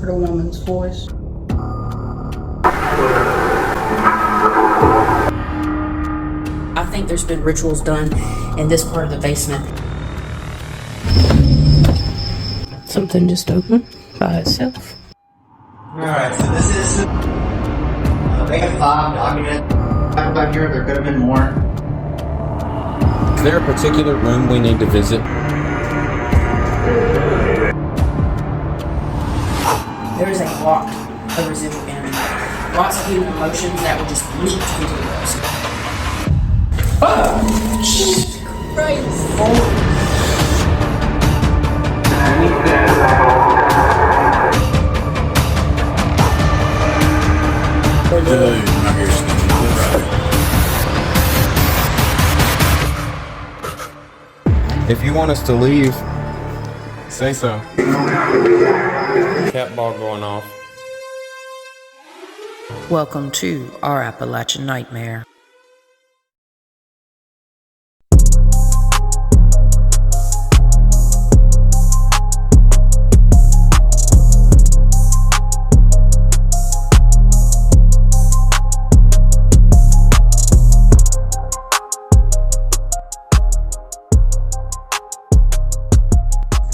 heard a woman's voice. I think there's been rituals done in this part of the basement. Something just opened by itself. Alright, so this is... they have 5 documented. Back here, there could have been more. Is there a particular room we need to visit? There is a lot of residual energy. Lots of human emotions that will just leak into the walls. Oh! Jesus Christ! If you want us to leave, say so. Cat ball going off. Welcome to Ourappalachiannightmare.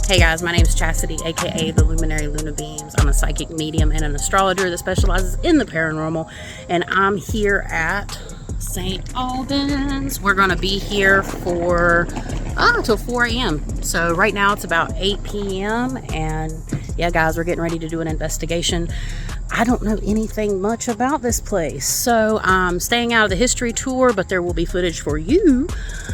Hey guys, my name is Chasity, aka the Luminary Luna Beams. I'm a psychic medium and an astrologer that specializes in the paranormal, and I'm here at St. Albans. We're gonna be here for till 4 a.m. So right now it's about 8 p.m. and yeah guys, we're getting ready to do an investigation. I don't know anything much about this place, so I'm staying out of the history tour, but there will be footage for you.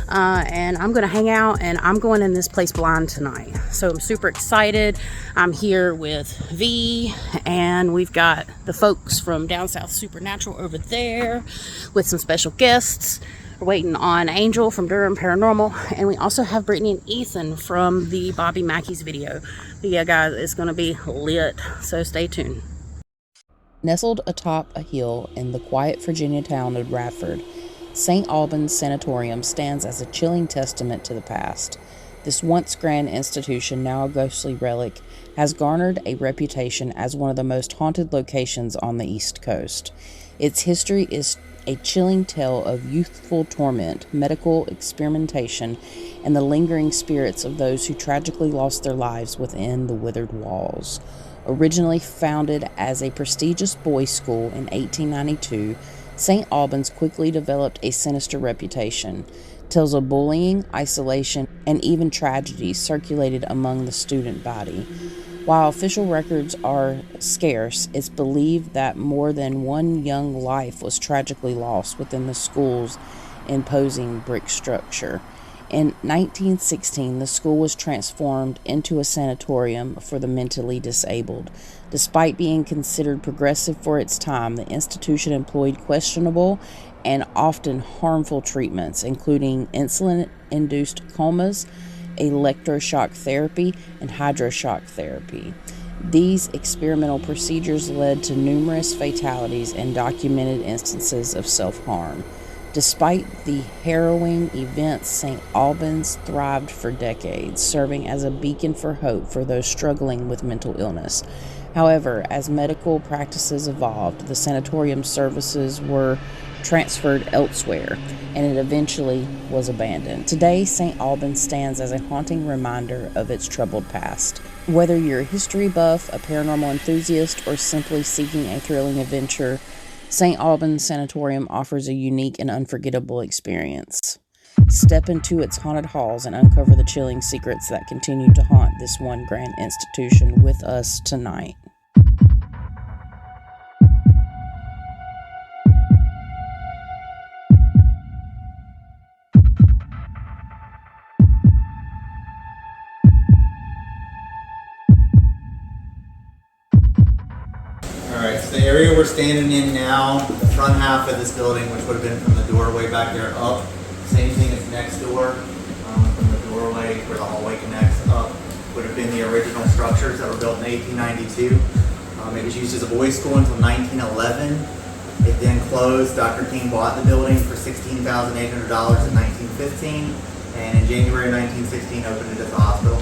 And I'm gonna hang out, and I'm going in this place blind tonight. So I'm super excited. I'm here with V, and we've got the folks from Down South Supernatural over there with some special guests. We're waiting on Angel from Durham Paranormal, and we also have Brittany and Ethan from the Bobby Mackey's video. But yeah guys, it's gonna be lit, so stay tuned. Nestled atop a hill in the quiet Virginia town of Radford, St. Albans Sanatorium stands as a chilling testament to the past. This once grand institution, now a ghostly relic, has garnered a reputation as one of the most haunted locations on the East Coast. Its history is a chilling tale of youthful torment, medical experimentation, and the lingering spirits of those who tragically lost their lives within the withered walls. Originally founded as a prestigious boys' school in 1892, St. Albans quickly developed a sinister reputation. Tales of bullying, isolation, and even tragedies circulated among the student body. While official records are scarce, it's believed that more than one young life was tragically lost within the school's imposing brick structure. In 1916, the school was transformed into a sanatorium for the mentally disabled. Despite being considered progressive for its time, the institution employed questionable and often harmful treatments, including insulin-induced comas, electroshock therapy, and hydroshock therapy. These experimental procedures led to numerous fatalities and documented instances of self-harm. Despite the harrowing events, St. Albans thrived for decades, serving as a beacon for hope for those struggling with mental illness. However, as medical practices evolved, the sanatorium services were transferred elsewhere, and it eventually was abandoned. Today, St. Albans stands as a haunting reminder of its troubled past. Whether you're a history buff, a paranormal enthusiast, or simply seeking a thrilling adventure, St. Albans Sanatorium offers a unique and unforgettable experience. Step into its haunted halls and uncover the chilling secrets that continue to haunt this one grand institution with us tonight. Alright, so the area we're standing in now, the front half of this building, which would have been from the doorway back there up, same thing as next door, from the doorway where the hallway connects up, would have been the original structures that were built in 1892. It was used as a boys' school until 1911. It then closed. Dr. King bought the building for $16,800 in 1915, and in January of 1916 opened it as a hospital.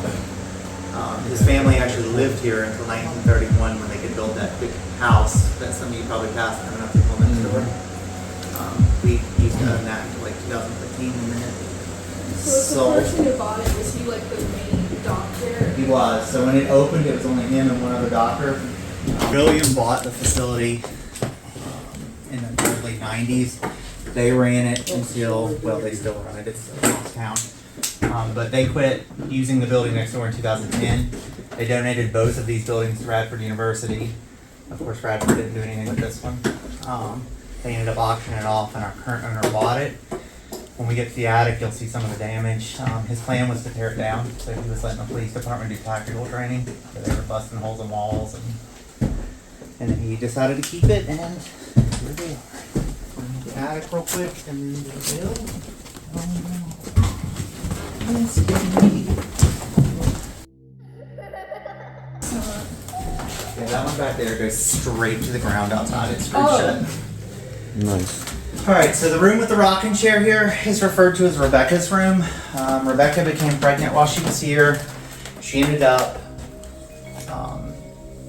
His family actually lived here until 1931 when they could built that big house that some of you probably passed coming up the hill next door. We used to own that until like 2015 and then So the person who bought it, was he like the main doctor? he was. So when it opened, it was only him and one other doctor. William bought the facility in the early 90s. They ran it until, well, they still run it. It's across town. But they quit using the building next door in 2010. They donated both of these buildings to Radford University. Of course, Radford didn't do anything with this one. They ended up auctioning it off, and our current owner bought it. When we get to the attic, you'll see some of the damage. His plan was to tear it down, so he was letting the police department do tactical training. So they were busting holes in walls, and then he decided to keep it, and here they are. The attic real quick, and the bill. Yeah, that one back there goes straight to the ground outside. It's screwed shut. Nice. All right, so the room with the rocking chair here is referred to as Rebecca's room. Rebecca became pregnant while she was here. She ended up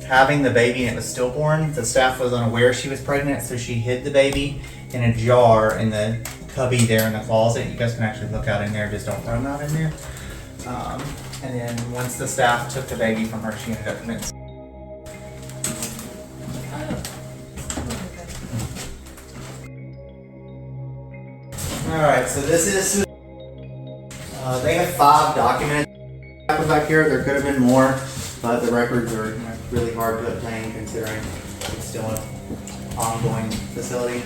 having the baby, and it was stillborn. The staff was unaware she was pregnant, so she hid the baby in a jar in the cubby there in the closet. You guys can actually look out in there, just don't roam out in there. And then once the staff took the baby from her, she ended up committing. Alright, so this is, they have 5 documents back here. There could have been more, but the records are really hard to obtain considering it's still an ongoing facility.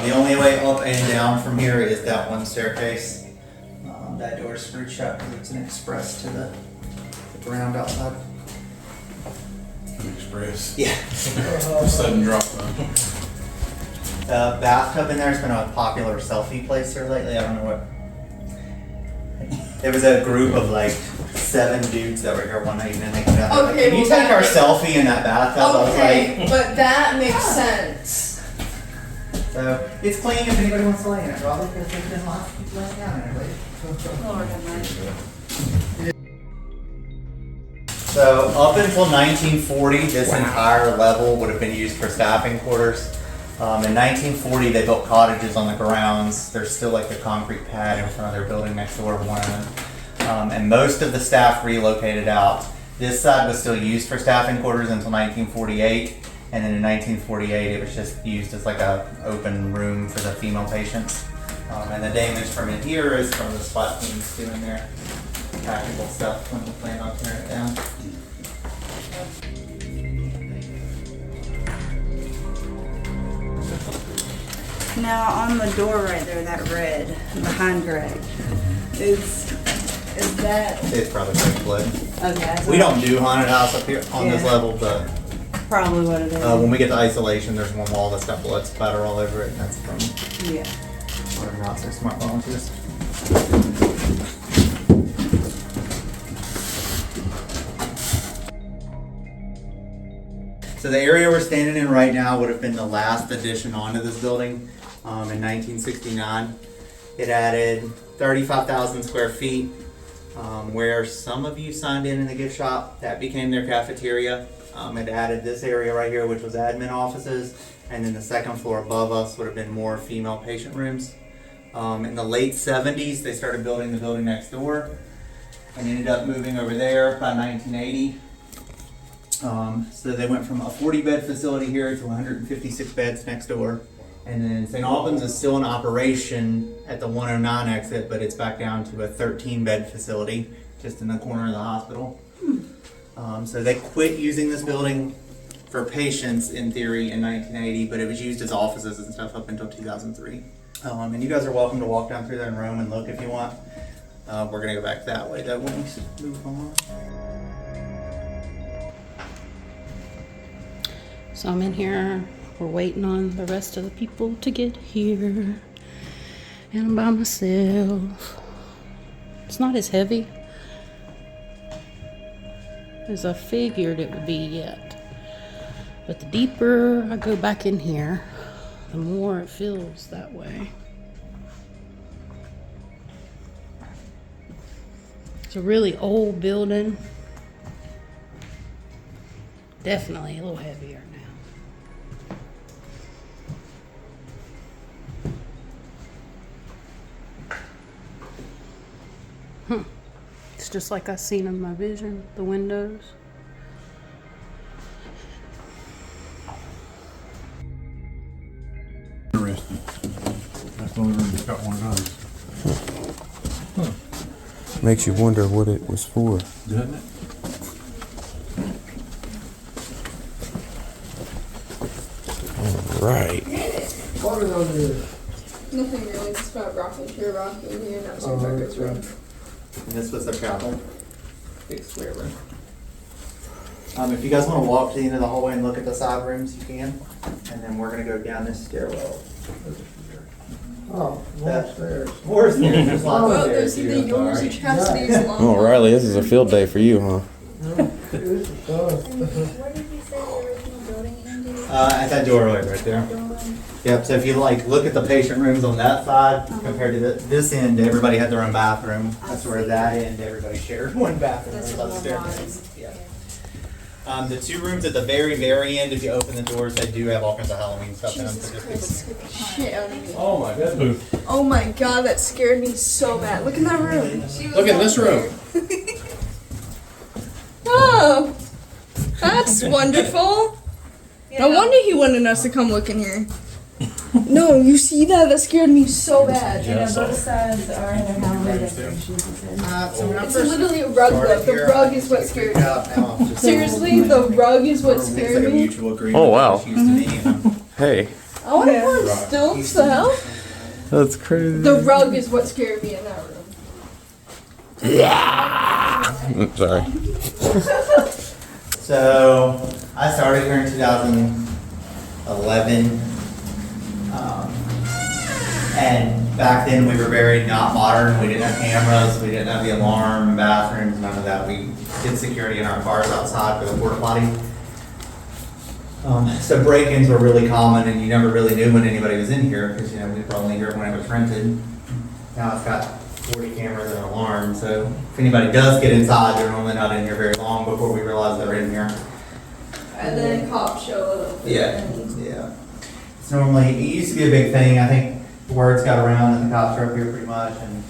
The only way up and down from here is that one staircase. That door is screwed shut because it's an express to the ground outside. An express. Yeah. Sudden drop though. The bathtub in there has been a popular selfie place here lately. I don't know what. There was a group of like 7 dudes that were here one night, and then they came out. Okay, Can you well, take our selfie in that bathtub? Okay, but that makes sense. So it's clean if anybody wants to lay in it, probably because there's been lots of people laying down in it lately. Lord have mercy. So up until 1940, this entire level would have been used for staffing quarters. In 1940, they built cottages on the grounds. There's still like a concrete pad in front of their building next door, one of them. And most of the staff relocated out. This side was still used for staffing quarters until 1948. And then in 1948, it was just used as like a open room for the female patients. And the damage from in here is from the SWAT teams doing their tactical stuff when we plan on tearing it down. Now on the door right there, that red behind Greg, is that It's probably fake blood. okay? So We don't do haunted house up here on this Yeah. level, but probably what it is. when we get to isolation, there's one wall that's got blood splatter all over it, and that's from Yeah. haunted house. They're smart volunteers. So the area we're standing in right now would have been the last addition onto this building in 1969. It added 35,000 square feet. Where some of you signed in the gift shop, that became their cafeteria. It added this area right here, which was admin offices, and then the second floor above us would have been more female patient rooms. In the late 70s, they started building the building next door and ended up moving over there by 1980. So they went from a 40-bed facility here to 156 beds next door. And then St. Albans is still in operation at the 109 exit, but it's back down to a 13-bed facility just in the corner of the hospital. So they quit using this building for patients in theory in 1980, but it was used as offices and stuff up until 2003. And you guys are welcome to walk down through there and roam and look if you want. We're gonna go back that way though when we move on. So I'm in here. We're waiting on the rest of the people to get here. And I'm by myself. It's not as heavy as I figured it would be yet. But the deeper I go back in here, the more it feels that way. It's a really old building. Definitely a little heavier now. It's just like I seen in my vision, the windows. Interesting. That's the only room that's got one of those. Makes you wonder what it was for. Doesn't it? Right. What are those? Nothing really, just about rocking here, rocking here, now it's your breakfast room. And this was the chapel. Big square room. If you guys want to walk to the end of the hallway and look at the side rooms, you can. And then we're going to go down this stairwell. Oh, more stairs. More stairs. There's lots of Well, stairs there's either here, yours or sorry. Chastity's long. Oh, Riley, this is a field day for you, huh? This is tough. Where did you say the original building ended? At that doorway right there. Yep, so if you look at the patient rooms on that side compared to this end, everybody had their own bathroom. That's where that end, everybody shared one bathroom. That's above the the one staircase. Yeah. The two rooms at the very, very end, if you open the doors, they do have all kinds of Halloween stuff in them. Jesus So just Christ, scared the shit out of me. Oh my goodness. Oh my god, that scared me so bad. Look in that room. Look in this room. Oh, that's wonderful. No wonder he wanted us to come look in here. No, you see that? That scared me so bad. Yeah, I saw Both it. sides are the Halloween decorations. so when I It's first literally a rug though. The rug is what scared me. Seriously, the rug is what scared me. Oh, wow. Hey. I want to put stilts the hell. That's crazy. The rug is what scared me in that room. Sorry. So I started here in 2011. And back then we were very not modern. We didn't have cameras, we didn't have the alarm, bathrooms, none of that. We did security in our cars outside for the porta potty. So break-ins were really common, and you never really knew when anybody was in here because we were only here when it was rented. Now it's got 40 cameras and an alarm, so if anybody does get inside, they're normally not in here very long before we realize they're in here. And then cops show up. Yeah. It's normally, it used to be a big thing. I think words got around and the cops are up here pretty much, and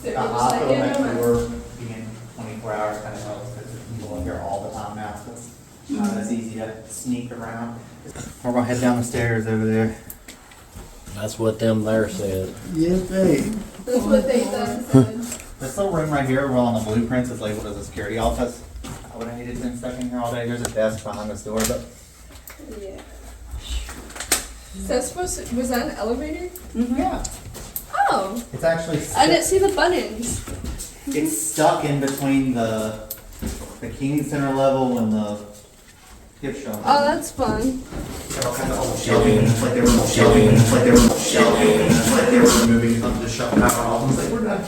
They're the just like, hospital yeah, next never mind. door being 24 hours kind of helps because there's people in here all the time now, so it's not as easy to sneak around. We're gonna head down the stairs over there. That's what them there said. Yes, they. That's what they done said. This little room right here, well, on the blueprints, is labeled as a security office. I would have hated to been stuck in here all day. There's a desk behind this door, but Yeah. Is that supposed to, was that an elevator? yeah, Oh, it's actually I didn't see the buttons. it's stuck in between the King Center level and the gift shop. Oh, that's fun. They're all kind of old shelving, and it's like they were shelving, and it's like they were shelving, and it's like they were removing some of the shut power off. I was like, we're done.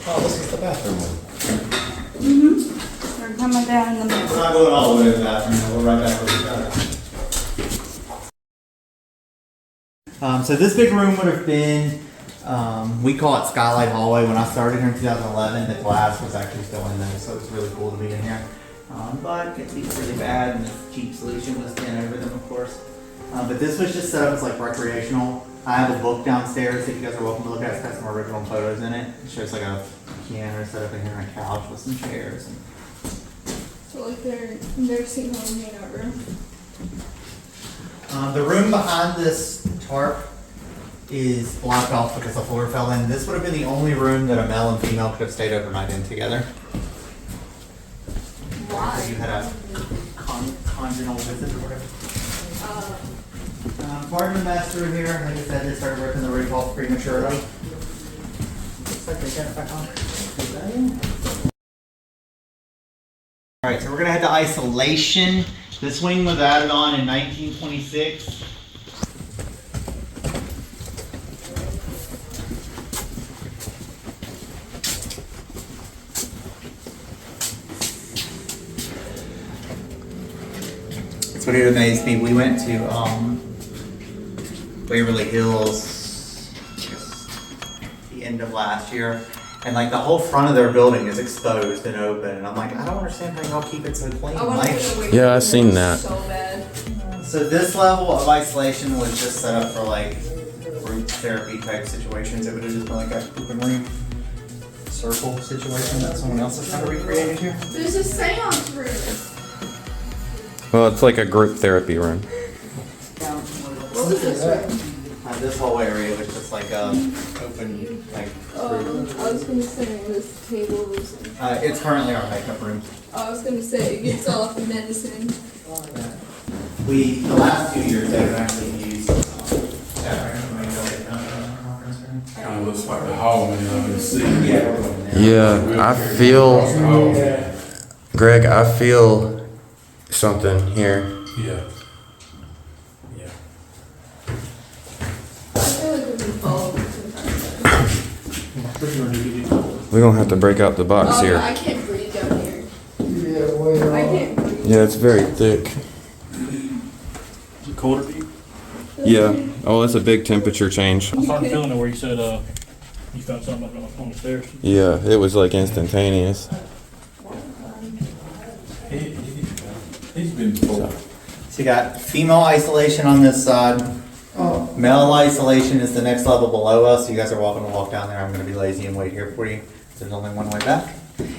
Oh, this is the bathroom. We're coming down in the We're middle. not going all the way to the bathroom, we'll right back where we started. So this big room would have been, we call it Skylight Hallway. When I started here in 2011, the glass was actually still in there, so it was really cool to be in here. But it leaks really bad, and the cheap solution was 10 over them, of course. But this was just set up as like recreational. I have a book downstairs that you guys are welcome to look at. It's got some original photos in it. It shows like a piano set up in here and a couch with some chairs. And So like their nursing home hangout room. the room behind this tarp is blocked off because the floor fell in. This would have been the only room that a male and female could have stayed overnight in together. Why? If you had a congenital visit or whatever. Part of the mess through here, like I said, they started working the roof off prematurely. Looks like they got it back on. Alright, so we're gonna head to isolation. This wing was added on in 1926. That's what it amazed me. We went to Waverly Hills the end of last year, And like the whole front of their building is exposed and open. And I'm like, I don't understand how y'all keep it so clean. I want Like, to get away Yeah, I've from seen this that. so bad. so this level of isolation was just set up for like group therapy type situations. It would have just been like a open room circle situation that someone else has kind of recreated here. There's a seance room. Well, it's like a group therapy room. What was this room? This whole area was just like a open like room. I was gonna say this tables. It's currently our makeup room. I was gonna say it gets all the medicine. The last 2 years they've actually used Kind of looks like the hall, man, I can see. Yeah, I feel, Greg, I feel something here. Yeah. Yeah. I feel like we've been following sometimes. We're gonna have to break out the box I here. can't breathe down here. Yeah, way I off. can't breathe. Yeah, it's very thick. Is it colder to you? Yeah. Oh, it's a big temperature change. I started feeling it where you said you found something up on the stairs. Yeah, it was like instantaneous. He's been before. So you got female isolation on this side. Oh, Male isolation is the next level below us. So you guys are welcome to walk down there. I'm going to be lazy and wait here for you. There's only one way back.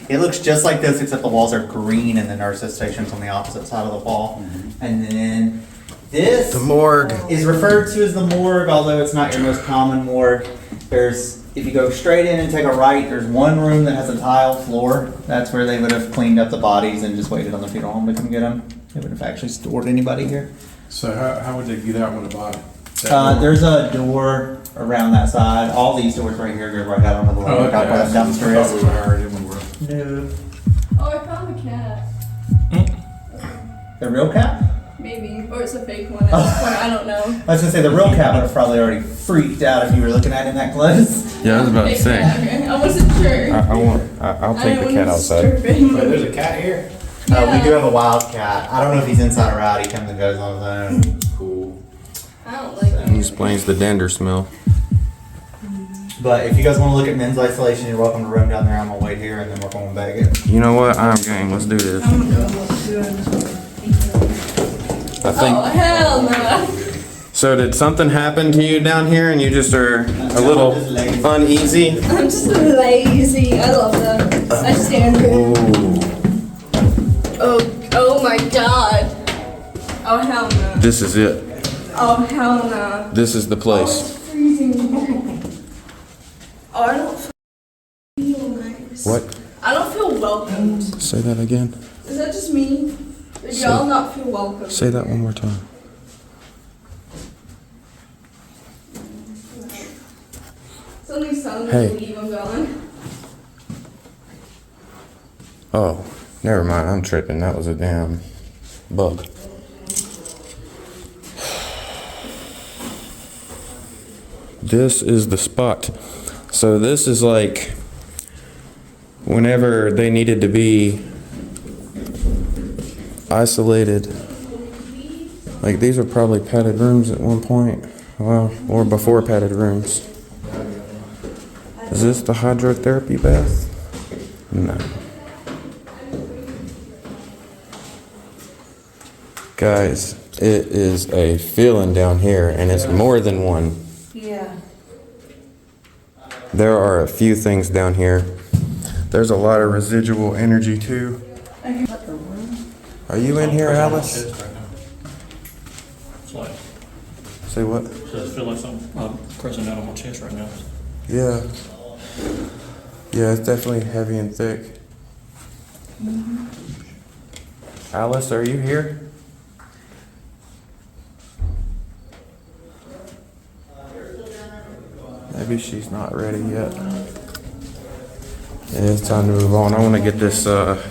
It looks just like this, except the walls are green and the nurses' station's on the opposite side of the wall. And then this The morgue. is referred to as the morgue, although it's not your most common morgue. If you go straight in and take a right, there's one room that has a tile floor. That's where they would have cleaned up the bodies and just waited on the funeral home to come get them. They would have actually stored anybody here. So how would they get out with a body? There's a door around that side. All these doors right here go right out onto the Oh, lookout okay. where the I dumpster thought we is. were hired in when we were. No. Oh, I found the cat. The real cat? Maybe. Or it's a fake one at this point. I don't know. I was gonna say the real cat would have probably already freaked out if you were looking at him that close. Yeah, I was about to Fake say. cat, okay. I wasn't sure. I'll I take didn't the cat wanna outside. disturb him. There's a cat here? We Yeah. do have a wild cat. I don't know if he's inside or out. He comes and goes on his own. Cool. I don't like He him. explains the dander smell. But if you guys want to look at men's isolation, you're welcome to roam down there. I'm gonna wait here and then we're going back in. You know what? I'm game. Let's do this. I Oh, think. hell no. So did something happen to you down here and you just are a little uneasy? I'm just lazy. I love them. I stand here. Ooh. Oh my god. Oh, hell no. This is it. Oh, hell no. This is the Oh, place. it's freezing here. Oh, I don't feel nice. What? I don't feel welcomed. Say that again. Is that just me? Or do y'all not feel welcome? Say that one more time. Something sounds Hey. like leave, I'm going. Oh, never mind. I'm tripping. That was a damn bug. This is the spot. So this is like whenever they needed to be isolated. Like these are probably padded rooms at one point. Well, or before padded rooms. Is this the hydrotherapy bath? No. Guys, it is a feeling down here, and it's more than one. Yeah. There are a few things down here. There's a lot of residual energy too. Are you in here, Alice? It's like, Say what? I feel like something pressing down on my chest right now. Yeah. Yeah, it's definitely heavy and thick. Alice, are you here? Maybe she's not ready yet. Yeah, it's time to move on. I want to get this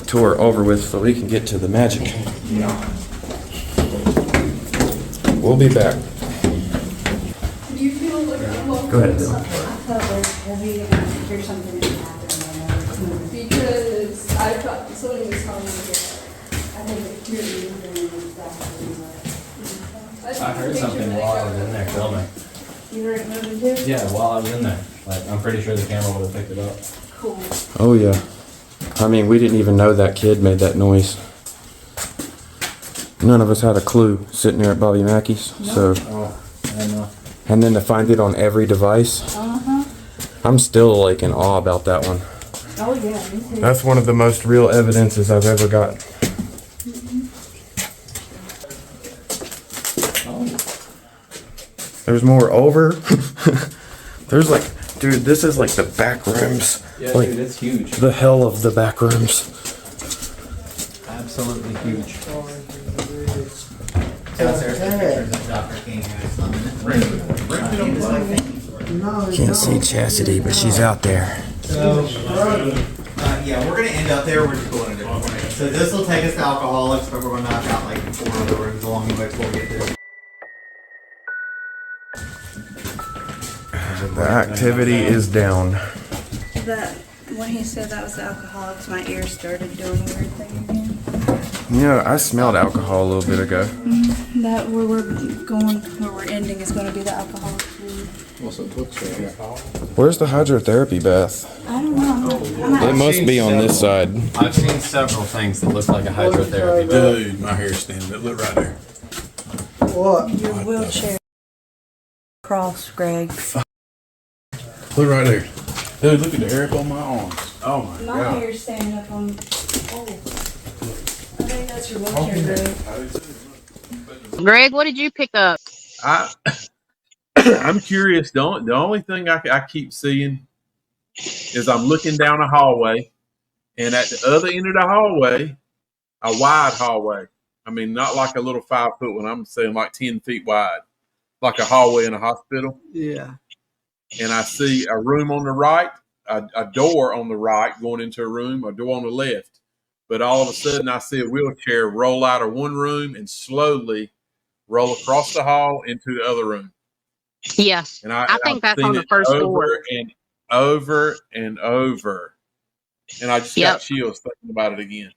tour over with so we can get to the magic. We'll be back. Do you feel like I'm welcome? Go ahead, Bill. I felt very heavy and I hear something happened. Because I thought something was telling me I think it's really moving exactly. I heard something while I was in there filming. You heard it moving too? Yeah, while I was in there. Like, I'm pretty sure the camera would have picked it up. Cool. Oh yeah. I mean, we didn't even know that kid made that noise. None of us had a clue sitting there at Bobby Mackey's. So, and then to find it on every device. I'm still like in awe about that one. Oh yeah, me too. That's one of the most real evidences I've ever got. There's more over. There's like, dude, this is like the back rooms. Yeah, like, dude, it's huge. the hell of the back rooms. Absolutely huge. Downstairs, the pictures of Dr. King and his son. Can't see Chasity, but she's out there. So, yeah, we're gonna end up there. We're just going a different way. So this will take us to Alcoholics, but we're gonna knock out like 4 other rooms along the way before we get there. The activity is down. That when he said that was the Alcoholics, my ears started doing a weird thing again. Yeah, I smelled alcohol a little bit ago. That where we're going, where we're ending, is going to be the Alcoholics. Where's the hydrotherapy bath? I don't know. It must be on this side. I've seen several things that look like a hydrotherapy. Dude, my hair's standing up. Look right there. What? Your wheelchair cross, Greg. Look right there. Dude, look at the hair up on my arms. Oh my My god. hair's standing up on. Oh, I think that's your wheelchair, Greg. Greg, what did you pick up? I'm curious. The only thing I keep seeing is I'm looking down a hallway, and at the other end of the hallway, a wide hallway. I mean, not like a little 5-foot one. I'm saying like 10 feet wide, like a hallway in a hospital. Yeah. And I see a room on the right, a door on the right going into a room, a door on the left. But all of a sudden, I see a wheelchair roll out of one room and slowly roll across the hall into the other room. Yeah, And I think I've that's on seen the it first over door. and over and over. And I just got chills thinking about it again.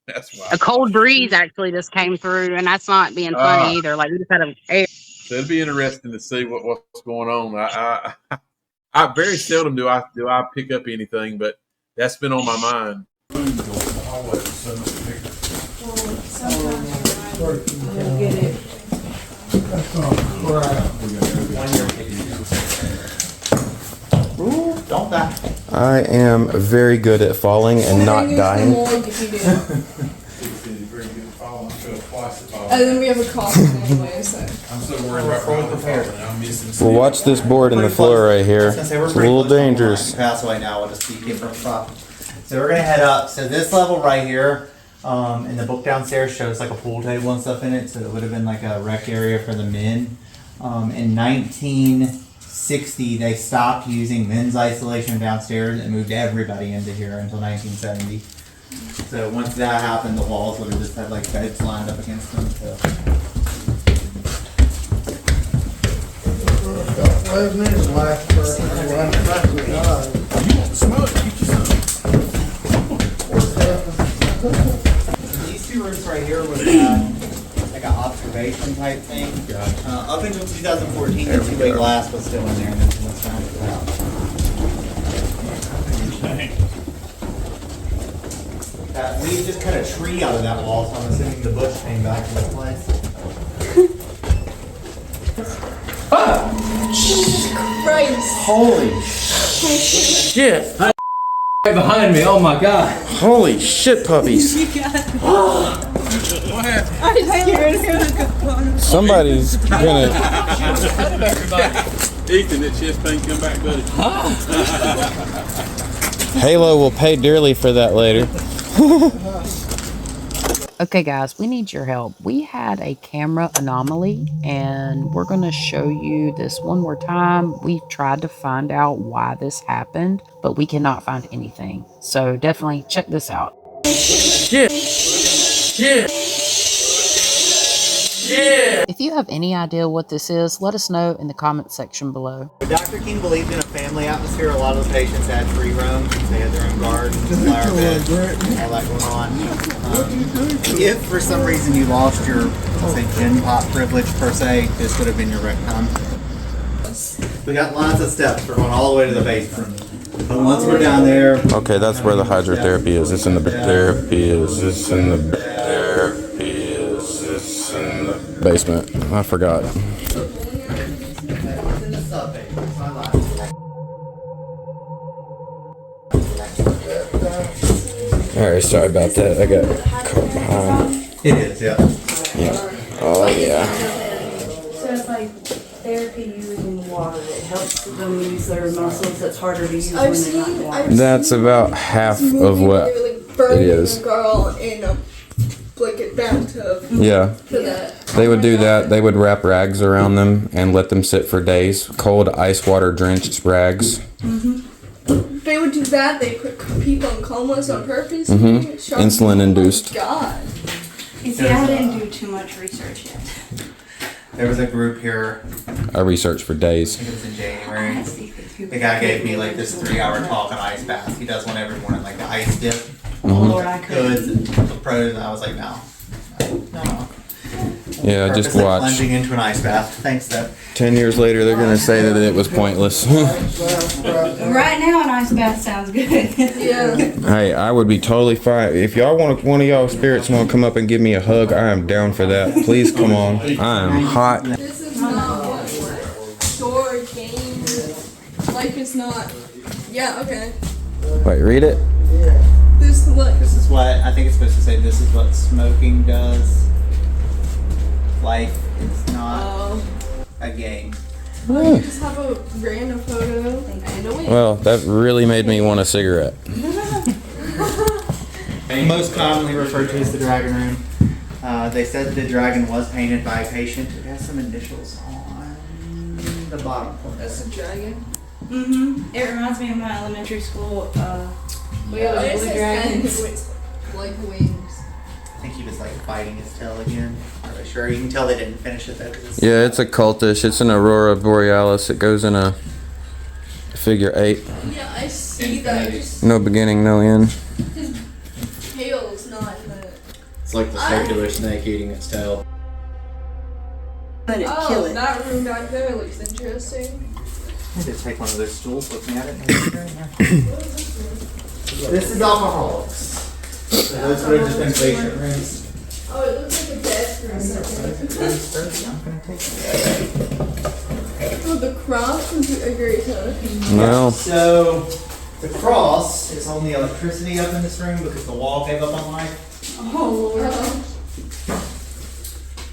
That's why. A cold breeze actually just came through, and that's not being funny either. Like we just had a air. So it'd be interesting to see what's going on. I very seldom do I pick up anything, but that's been on my mind. Ooh, don't die. I am very good at falling and not dying. And then we have a coffin anyway, so. I'm so worried about I'm missing. Well, watch this board in the floor right here. It's a little dangerous. Pass away now. We'll just keep it from top. So we're gonna head up. So this level right here, in the book downstairs shows like a pool table and stuff in it. So it would have been like a rec area for the men. In 1960, they stopped using men's isolation downstairs and moved everybody into here until 1970. So once that happened, the walls would have just had like beds lined up against them. So. 5 minutes left for These 2 rooms right here was like an observation type thing. Up until 2014, the 2-way glass was still in there, and then someone found it out. We just cut a tree out of that wall, so I'm assuming the bush came back into place. Christ. Holy shit! Right behind me. Oh my god. Holy shit, puppies! Somebody's gonna. Ethan, that chest pain come back, buddy. Halo will pay dearly for that later. Okay, guys, we need your help. We had a camera anomaly, and we're going to show you this one more time. We've tried to find out why this happened, but we cannot find anything. So definitely check this out. Shit! Shit! Shit! If you have any idea what this is, let us know in the comment section below. Dr. King believed in a family atmosphere. A lot of the patients had free roam. They had their own gardens, flower beds, all that going on. If for some reason you lost your, let's say, gin pot privilege per se, this would have been your rec time. We got lots of steps. We're going all the way to the basement. But once we're down there, Okay, that's where the hydrotherapy is. It's in the therapy is. It's in the therapy is. It's in the basement. I forgot. Alright, sorry about that. I got caught behind. it is, yeah. Yeah. Oh, yeah. So it's like therapy using water that helps them use their muscles that's harder to use when they're not in water. That's about half of what it is. A girl in a blanket bathtub. Yeah. For that. They would do that. They would wrap rags around them and let them sit for days. Cold, ice water drenched rags. They would do that. They put people in comas on purpose. Insulin induced. God. You see, I didn't do too much research yet. There was a group here, I researched for days. I think it was in January. The guy gave me like this 3-hour talk on ice baths. He does one every morning, like the ice dip. Oh Lord, I Goods couldn't. and the pros, and I was like, no. Yeah, just Purposely watch. Plunging into an ice bath. Thanks, Deb. 10 years later, they're going to say that it was pointless. Right now, an ice bath sounds good. Yeah. Hey, I would be totally fine. If y'all want one of y'all spirits want to come up and give me a hug, I am down for that. Please come on. I am hot. This is not what door game. Life is not. Yeah. Okay. Wait, read it. This what? This is what I think it's supposed to say. This is what smoking does. Life is not a game. You just have a random photo and a wig. Well, that really made me want a cigarette. Most commonly referred to as the dragon room. They said the dragon was painted by a patient. It has some initials on the bottom. That's a dragon. It reminds me of my elementary school. We Yeah, had it blue says dragons. with like wings. I think he was like biting his tail again. Not really sure. You can tell they didn't finish it though. 'Cause it's, Yeah, it's a cultish. It's an Aurora Borealis. It goes in a figure 8. Yeah, I see that. Just No beginning, no end. his tail's not in the. It's like the circular snake eating its tail. Let it kill Oh, it. that room back there looks interesting. I just take one of those stools with me at it. This is alcoholics. So those would have just been patient rooms. Oh, it looks like a desk room. Oh, the cross would be a great time. Well, So the cross is only electricity up in this room because the wall gave up on light. Oh, Lord.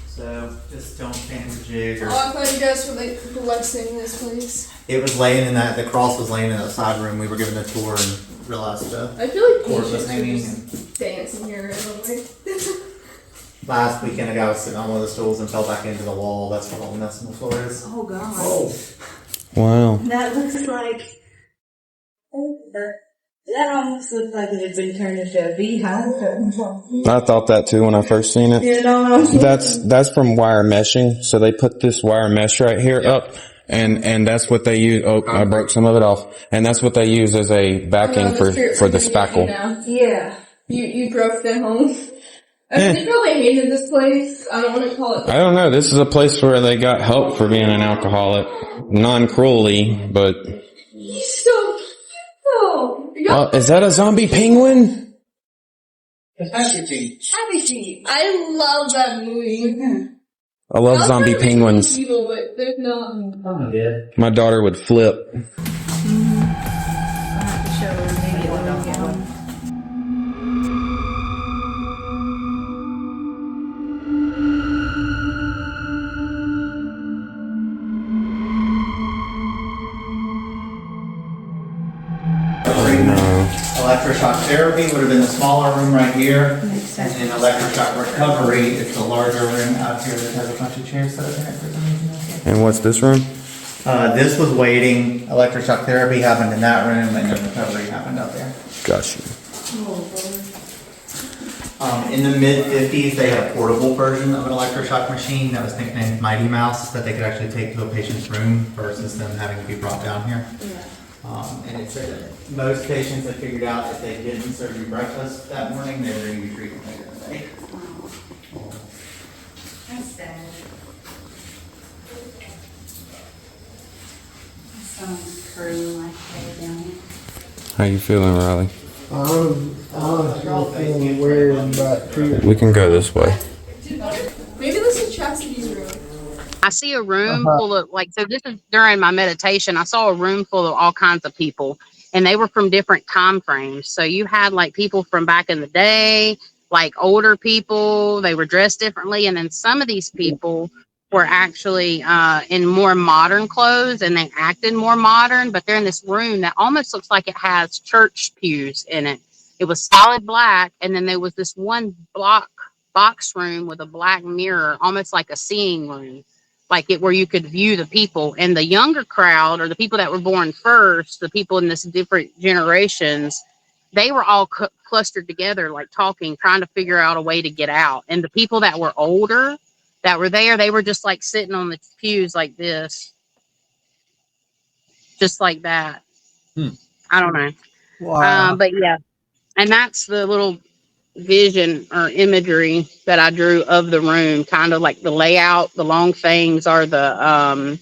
So just don't stand the jig. Or Oh, I thought you guys were like blessing this place. it was laying in that. The cross was laying in that side room. We were given a tour and realized the I feel like cord patients was are hanging. just And dancing here randomly. last weekend, a guy was sitting on one of the stools and fell back into the wall. That's what all the mess on the floor is. Oh God. wow. That looks like. That almost looks like it had been turned into a beehive. I thought that too when I first seen it. You know. That's from wire meshing. So they put this wire mesh right here up, and that's what they use. Oh, I broke some of it off, and that's what they use as a backing for the spackle. Yeah. You drove them home. I mean, they probably hated this place. I don't want to call it. I don't know. This is a place where they got help for being an alcoholic, non-cruelly, but. He's so cute though. Is that a zombie penguin? Happy feet. Happy Feet. I love that movie. I love zombie penguins. Evil, but there's not. My daughter would flip. I have to show her maybe when I get home. Electroshock therapy would have been the smaller room right here. And then electroshock recovery is the larger room out here that has a bunch of chairs set up in it for some reason. And what's this room? This was waiting. Electroshock therapy happened in that room, and then recovery happened out there. Got you. In the mid-50s, they had a portable version of an electroshock machine that was nicknamed Mighty Mouse that they could actually take to a patient's room versus them having to be brought down here. And it said that most patients had figured out if they didn't serve you breakfast that morning, they were going to be treated later in the day. That's sad. Some crew like that down here. How you feeling, Riley? I'm still feeling weird back here. We can go this way. Maybe this is Chastity's room. I see a room full of so this is during my meditation. I saw a room full of all kinds of people, and they were from different time frames. So you had like people from back in the day, like older people, they were dressed differently. And then some of these people were actually in more modern clothes, and they acted more modern, but they're in this room that almost looks like it has church pews in it. It was solid black. And then there was this one box room with a black mirror, almost like a seeing room, like it where you could view the people. And the younger crowd, or the people that were born first, the people in this different generations, they were all clustered together, like talking, trying to figure out a way to get out. And the people that were older that were there, they were just like sitting on the pews like this, just like that. I don't know. Wow. But yeah, and that's the little vision or imagery that I drew of the room. Kind of like the layout, the long things are the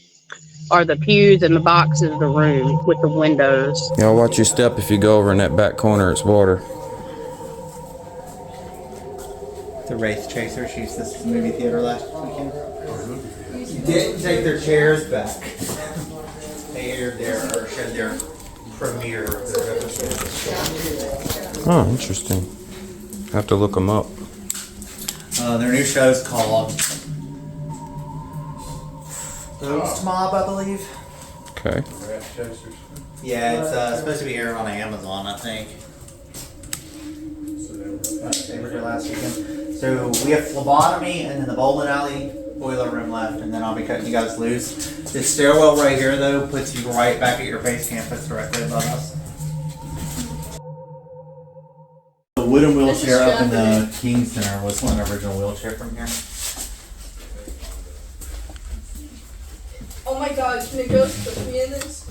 pews, and the box is the room with the windows. Y'all watch your step. If you go over in that back corner, it's water. The Wraith Chaser. She used this at the movie theater last weekend. Didn't take their chairs back. They aired or showed their premiere of their episode. Oh, interesting. Have to look them up. Their new show's called Ghost Mob, I believe. Okay. Yeah, it's supposed to be airing on Amazon, I think. They were here last weekend. So we have phlebotomy and then the bowling alley boiler room left, and then I'll be cutting you guys loose. This stairwell right here, though, puts you right back at your base camp. It's directly above us. The wooden wheelchair up in the King Center was one original wheelchair from here. Oh my god, can a ghost put me in this?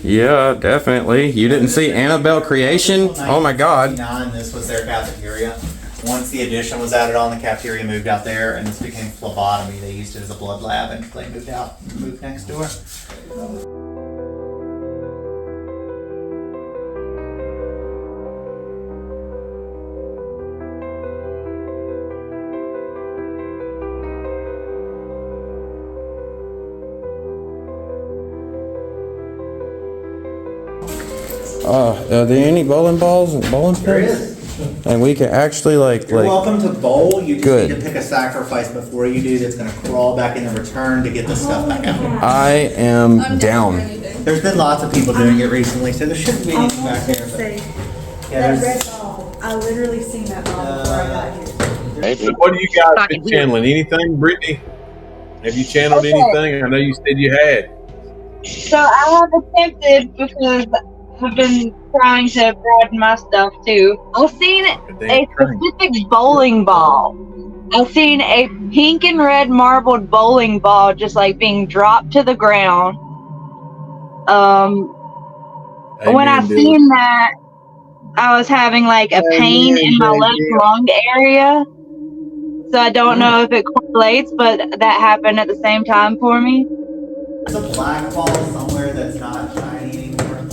Yeah, definitely. You didn't see Annabelle Creation? Oh my God. This was their cafeteria. Once the addition was added on, the cafeteria moved out there, and this became phlebotomy. They used it as a blood lab, and they moved out, moved next door. Are there any bowling balls and bowling pins? There is. And we can actually like You're welcome to bowl. You just Good. need to pick a sacrifice before you do that's going to crawl back in the return to get the stuff back out. I am I'm down. for anything. There's been lots of people doing it recently, so there shouldn't be anything back there. But Say, yeah, that there's, red ball, I literally seen that ball before I got here. So what do you guys been channeling? Anything, Brittany? Have you channeled anything? I know you said you had. So I have attempted because I've been trying to broaden my stuff too. I've seen a specific bowling ball. I've seen a pink and red marbled bowling ball just like being dropped to the ground. When I seen that, I was having like a pain in my left lung area. So I don't know if it correlates, but that happened at the same time for me. there's a black ball somewhere that's not shiny anymore.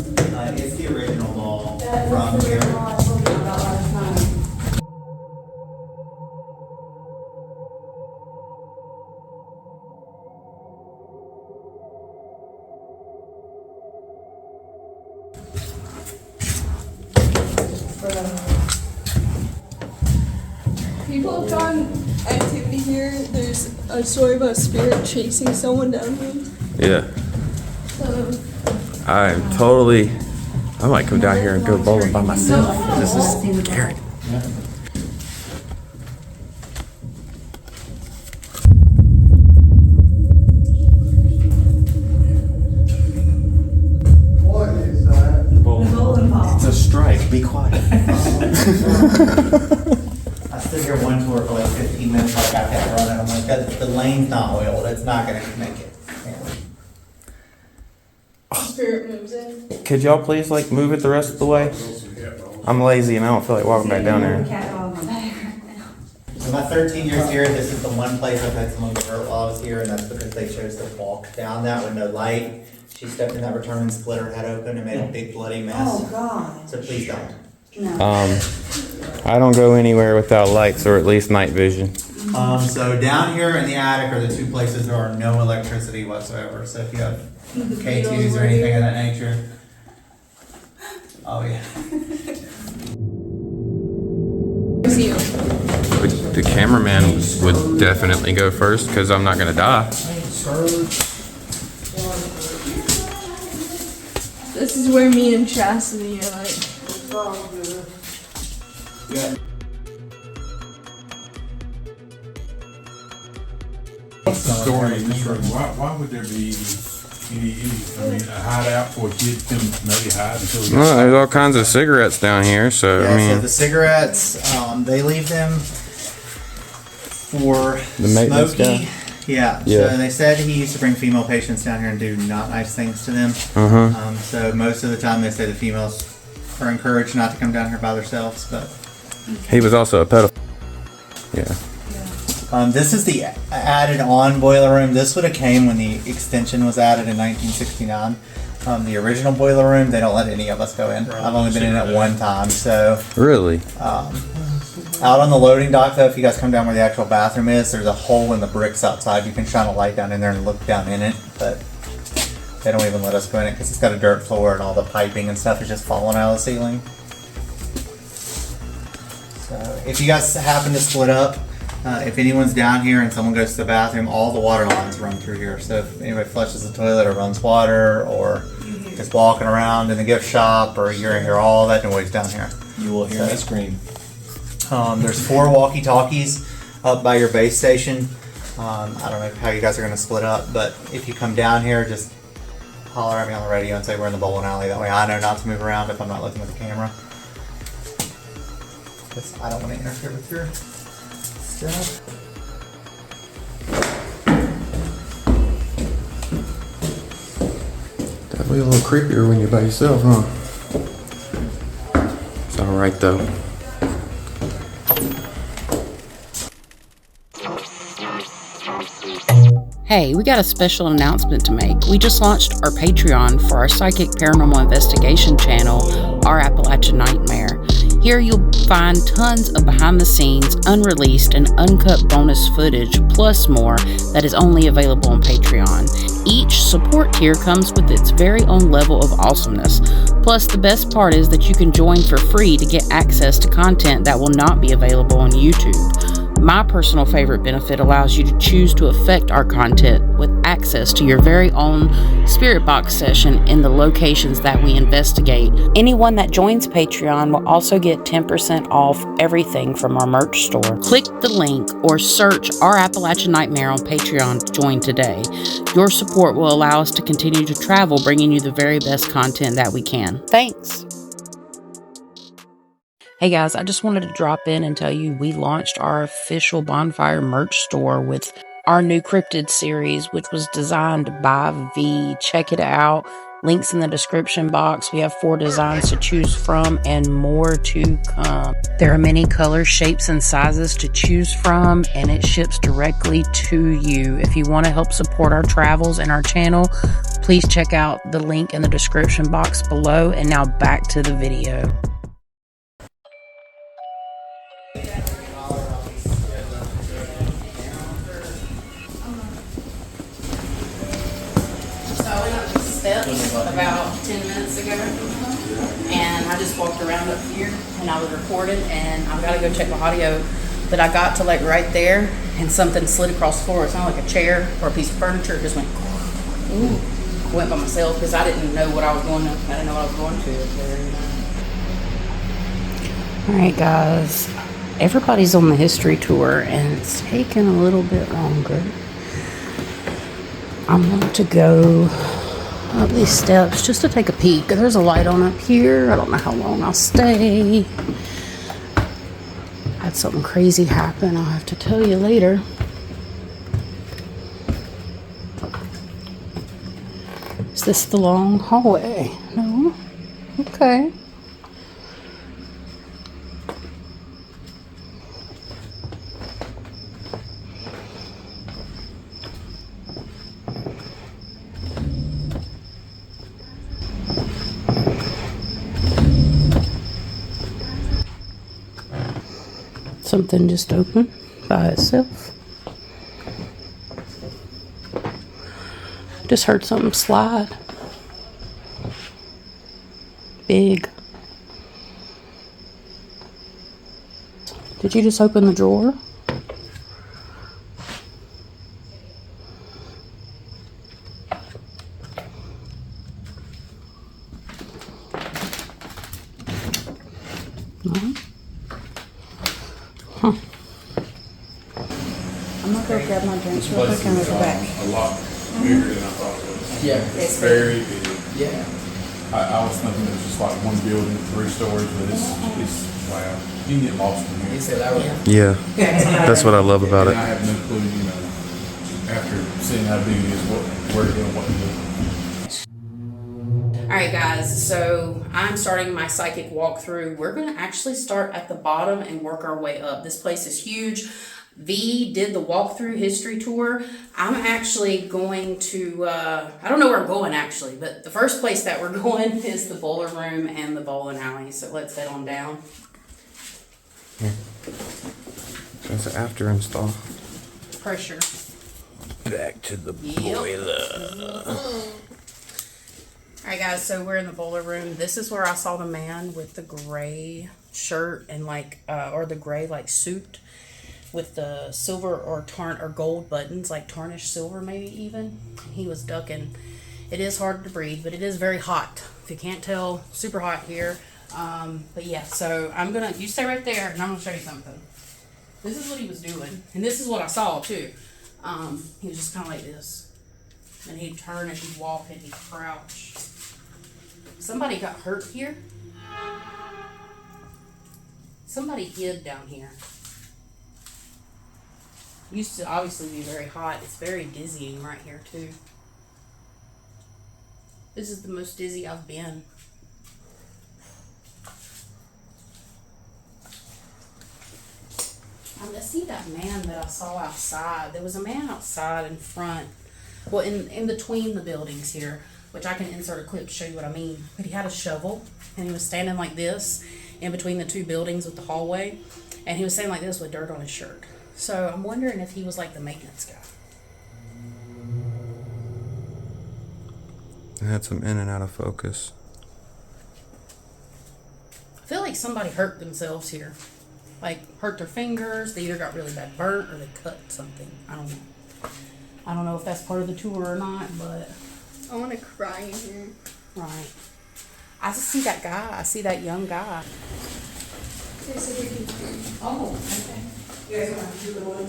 It's the original ball from here. People have done activity here. There's a story about a spirit chasing someone down here. Yeah. I might come down here and go bowling by myself. This is scary. What is that? It's a strike. Be quiet. I stood here one tour for like 15 minutes like I kept running. I'm like, the lane's not oiled. It's not going to make it. Spirit moves in. Could y'all please like move it the rest of the way? I'm lazy and I don't feel like walking back down there. In my 13 years here, this is the one place I've had someone get hurt while I was here, and that's because they chose to walk down that with no light. She stepped in that return and split her head open and made a big bloody mess. Oh, God. So please don't. No. I don't go anywhere without lights or at least night vision. So down here in the attic are the two places there are no electricity whatsoever. So if you have K2s or anything of that nature. Oh yeah. The cameraman would definitely go first because I'm not gonna die. This is where me and Chasity are like. Yeah. What's the story in this room? Why would there be any a hideout for a kid to maybe hide until he Well, there's all kinds of cigarettes down here, so Yeah, I mean. so the cigarettes, they leave them for The maintenance Smokey. guy? Yeah. Yeah. So they said he used to bring female patients down here and do not nice things to them. So most of the time they say the females are encouraged not to come down here by themselves, but. He was also a pedophile. Yeah. This is the added on boiler room. This would have came when the extension was added in 1969. The original boiler room, they don't let any of us go in. I've only been in it one time, so. Really? Out on the loading dock though, if you guys come down where the actual bathroom is, there's a hole in the bricks outside. You can shine a light down in there and look down in it, but they don't even let us go in it because it's got a dirt floor and all the piping and stuff is just falling out of the ceiling. So if you guys happen to split up, if anyone's down here and someone goes to the bathroom, all the water lines run through here. So if anybody flushes the toilet or runs water or is walking around in the gift shop or you're in here, all that noise down here. You will hear me scream. There's 4 walkie-talkies up by your base station. I don't know how you guys are going to split up, but if you come down here, just holler at me on the radio and say we're in the bowling alley. That way I know not to move around if I'm not looking at the camera. Because I don't want to interfere with your stuff. Definitely a little creepier when you're by yourself, huh? It's alright though. Hey, we got a special announcement to make. We just launched our Patreon for our psychic paranormal investigation channel, Ourappalachiannightmare. Here you'll find tons of behind the scenes, unreleased, and uncut bonus footage, plus more that is only available on Patreon. Each support tier comes with its very own level of awesomeness. Plus, the best part is that you can join for free to get access to content that will not be available on YouTube. My personal favorite benefit allows you to choose to affect our content with access to your very own spirit box session in the locations that we investigate. Anyone that joins Patreon will also get 10% off everything from our merch store. Click the link or search Our Appalachian Nightmare on Patreon to join today. Your support will allow us to continue to travel, bringing you the very best content that we can. Thanks! Hey guys, I just wanted to drop in and tell you we launched our official Bonfire merch store with our new Cryptid series, which was designed by V. Check it out. Links in the description box. We have 4 designs to choose from and more to come. There are many colors, shapes, and sizes to choose from, and it ships directly to you. If you want to help support our travels and our channel, please check out the link in the description box below. And now back to the video. About 10 minutes ago, and I just walked around up here and I was recording, and I've got to go check my audio, but I got to like right there and something slid across the floor. It sounded like a chair or a piece of furniture. It just went, ooh. I went by myself because I didn't know what I was going to. I didn't know what I was going to up there. All right, guys, everybody's on the history tour and it's taking a little bit longer. I'm going to go up these steps just to take a peek. There's a light on up here. I don't know how long I'll stay. Had something crazy happen. I'll have to tell you later. Is this the long hallway? No? Okay. Something just opened by itself. Just heard something slide. Big. Did you just open the drawer? No. Huh. I'm gonna go grab my drinks This real place quick and we'll is go back. a lot bigger than I thought it was. Yeah. It's very big. Yeah. I was thinking it was just like one building, 3 stories, but it's wow. You can get lost in here. You said that was. Yeah, that's what I love about And it. I have no clue, you know, after seeing how big it is, where to go and what to do. All right, guys, so I'm starting my psychic walkthrough. We're going to actually start at the bottom and work our way up. This place is huge. V did the walkthrough history tour. I'm actually going to, I don't know where I'm going actually, but the first place that we're going is the boiler room and the bowling alley. So let's head on down. That's an after install. Pressure. Back to the boiler. All right, guys, so we're in the boiler room. This is where I saw the man with the gray shirt and like, or the gray like suit with the silver or gold buttons, like tarnished silver maybe even. He was ducking. It is hard to breathe, but it is very hot. If you can't tell, super hot here. But yeah, so you stay right there and I'm gonna show you something. This is what he was doing, and this is what I saw too. He was just kind of like this, and he'd turn and he'd walk and he'd crouch. Somebody got hurt here. Somebody hid down here. Used to obviously be very hot. It's very dizzying right here too. This is the most dizzy I've been. I see that man that I saw outside. There was a man outside in front, well, in between the buildings here, which I can insert a clip to show you what I mean. But he had a shovel, and he was standing like this in between the 2 buildings with the hallway, and he was standing like this with dirt on his shirt. So I'm wondering if he was like the maintenance guy. It had some in and out of focus. I feel like somebody hurt themselves here. Like hurt their fingers, they either got really bad burnt or they cut something. I don't know. I don't know if that's part of the tour or not, but I want to cry in here. right. I just see that guy. I see that young guy. Oh, okay. You guys want to do the one?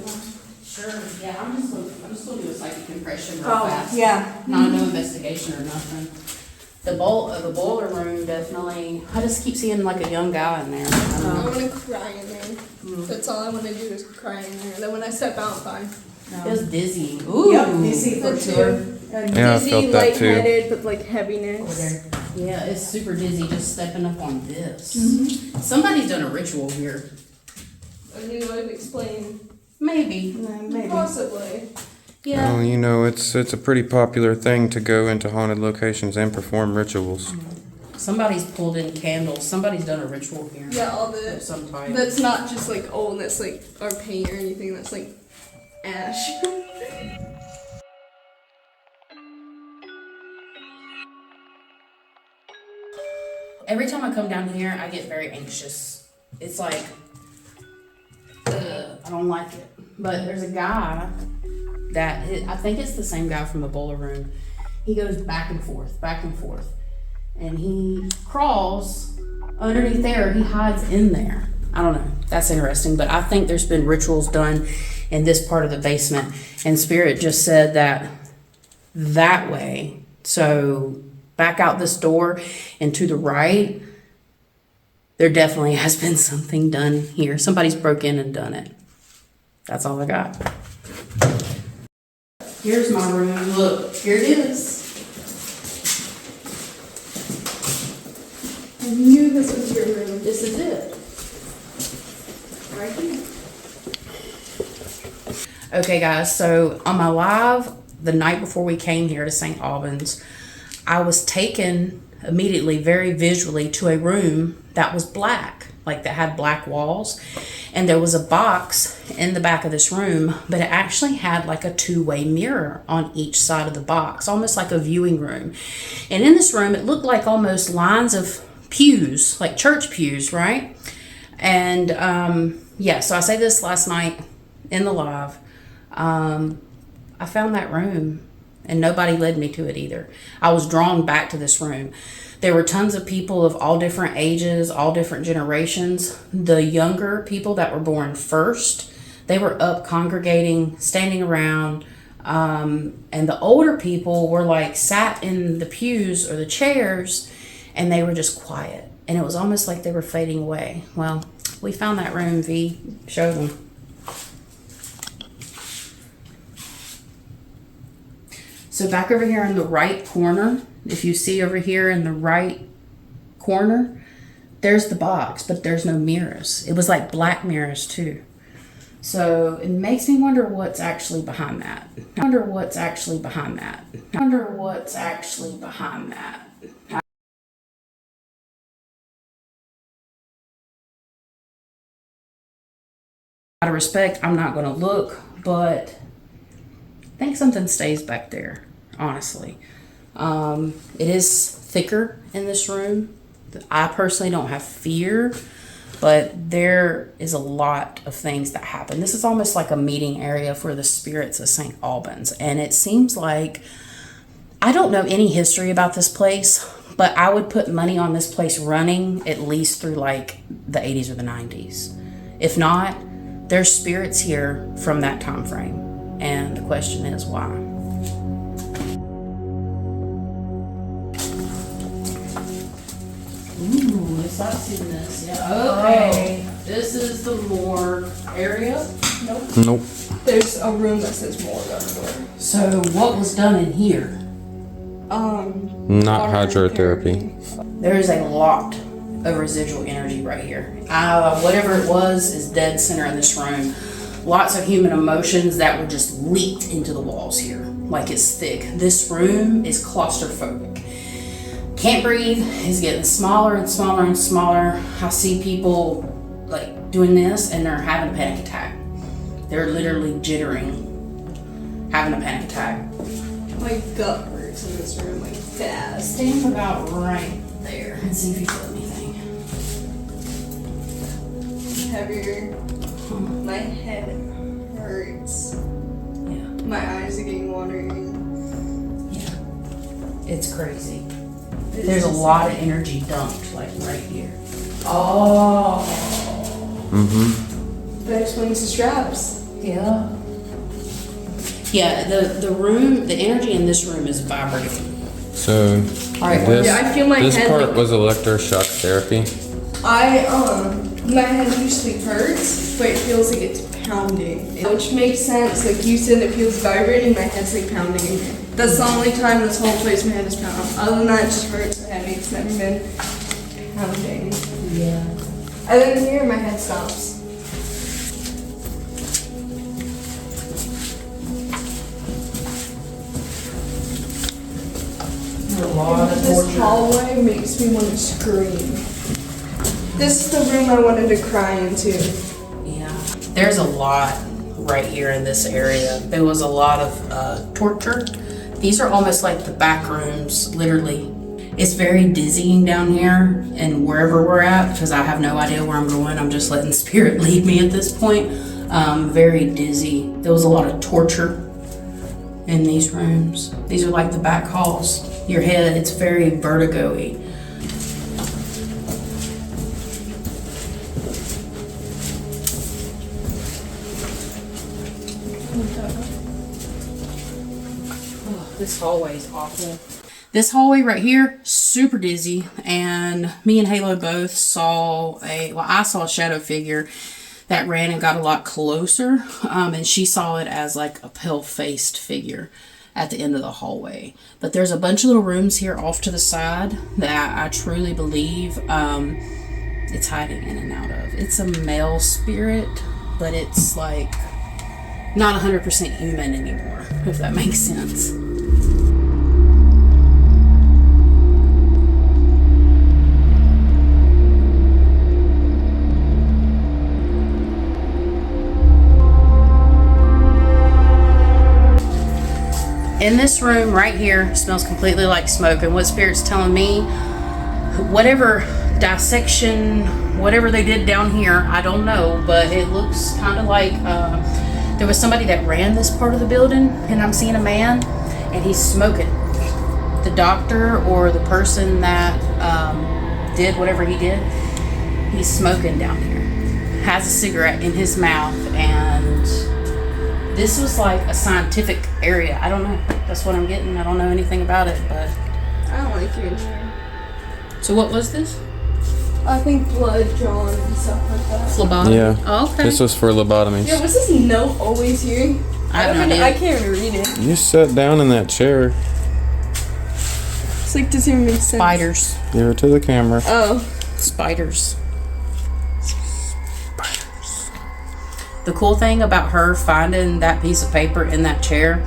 Sure. Yeah, I'm just gonna do a psychic impression real fast. Yeah. Not no investigation or nothing. The boiler room definitely. I just keep seeing like a young guy in there. I want to cry in there. That's all I want to do is cry in there. Then when I step out, I'm fine. It was dizzy. Ooh. Yep, dizzy for sure. Yeah, I Dizzy, felt that too. lightheaded, but like heaviness. Yeah, it's super dizzy just stepping up on this. Somebody's done a ritual here. And you know, I've explained. Maybe. Maybe. Possibly. Yeah. Well, you know, it's a pretty popular thing to go into haunted locations and perform rituals. Somebody's pulled in candles. Somebody's done a ritual here. Yeah, all Of the. some type. That's not just like old, that's like our paint or anything, that's like ash. Every time I come down here, I get very anxious. It's like, I don't like it. But there's a guy that, I think it's the same guy from the boiler room. He goes back and forth. And he crawls underneath there. He hides in there. I don't know. That's interesting. But I think there's been rituals done in this part of the basement. And Spirit just said that way. So back out this door and to the right, there definitely has been something done here. Somebody's broke in and done it. That's all I got. Here's my room. Look, here it is. I knew this was your room. This is it. Right here. Okay, guys, so on my live the night before we came here to St. Albans, I was taken immediately, very visually, to a room that was black. like that had black walls. And there was a box in the back of this room, but it actually had like a two-way mirror on each side of the box, almost like a viewing room. And in this room, it looked like almost lines of pews, like church pews, right? And yeah, so I say this last night in the live. I found that room and nobody led me to it either. I was drawn back to this room. There were tons of people of all different ages, all different generations. The younger people that were born first, they were up congregating, standing around. And the older people were like sat in the pews or the chairs and they were just quiet. And it was almost like they were fading away. Well, we found that room, V. Show them. So back over here in the right corner, if you see over here in the right corner, there's the box, but there's no mirrors. It was like black mirrors too. So it makes me wonder what's actually behind that. I wonder what's actually behind that. I wonder what's actually behind that. Out of respect, I'm not going to look, but I think something stays back there, honestly. It is thicker in this room. I personally don't have fear, but there is a lot of things that happen. This is almost like a meeting area for the spirits of St. Albans. And it seems like, I don't know any history about this place, but I would put money on this place running at least through like the 80s or the 90s. If not, there's spirits here from that time frame. And the question is why? Ooh, yes, I've seen this. Yeah. Okay. This is the morgue area. Nope. Nope. There's a room that says morgue on the door. So what was done in here? Not hydrotherapy. There is a lot of residual energy right here. Whatever it was is dead center in this room. Lots of human emotions that were just leaked into the walls here. Like it's thick. This room is claustrophobic. Can't breathe. It's getting smaller and smaller and smaller. I see people like doing this and they're having a panic attack. They're literally jittering, having a panic attack. My gut hurts in this room like fast. Stand about right there and see if you feel anything. Heavier. My head hurts. Yeah. My eyes are getting watery. Yeah. It's crazy. There's a lot of energy dumped, like right here. Oh. Mm-hmm. That explains the straps. Yeah. Yeah, the room, the energy in this room is vibrating. So All right, this, yeah, I feel my this head part like, was electroshock therapy. my head usually hurts, but it feels like it's pounding. Which makes sense, like you said, it feels vibrating, my head's like pounding. That's the only time this whole place my head is pounding. Other than that, it just hurts my head. It's never been pounding. Yeah. And then here, my head stops. This hallway makes me want to scream. This is the room I wanted to cry into. Yeah. There's a lot right here in this area. There was a lot of torture. These are almost like the back rooms, literally. It's very dizzying down here and wherever we're at, because I have no idea where I'm going. I'm just letting spirit lead me at this point. Very dizzy. There was a lot of torture in these rooms. These are like the back halls. Your head, it's very vertigo-y. Oh, this hallway is awful. This hallway right here, super dizzy, and me and Halo both saw I saw a shadow figure that ran and got a lot closer, and she saw it as like a pale-faced figure at the end of the hallway. But there's a bunch of little rooms here off to the side that I truly believe it's hiding in and out of. It's a male spirit, but it's like not 100% human anymore, if that makes sense. In this room right here, smells completely like smoke. And what Spirit's telling me, whatever dissection, whatever they did down here, I don't know, but it looks kind of like there was somebody that ran this part of the building, and I'm seeing a man, and he's smoking. The doctor or the person that did whatever he did, he's smoking down here. Has a cigarette in his mouth, and this was like a scientific area. I don't know. That's what I'm getting. I don't know anything about it, but I don't like you in here. So what was this? I think blood drawn and stuff like that. Phlebotomy? Yeah. Oh, okay. This was for lobotomies. Yeah, what's this note always here? I have no idea. I can't even read it. You sat down in that chair. It's like, doesn't even make sense. Spiders. Give it to the camera. Oh. Spiders. The cool thing about her finding that piece of paper in that chair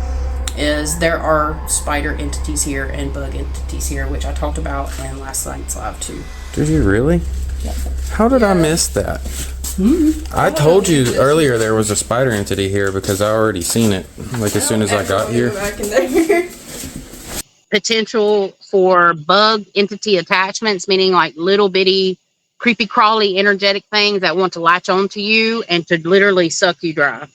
is there are spider entities here and bug entities here, which I talked about in last night's live too. Did you really? Yep. How did I miss that? I told you earlier there was a spider entity here because I already seen it, like as soon as I got here. Potential for bug entity attachments, meaning like little bitty creepy crawly energetic things that want to latch onto you and to literally suck you dry.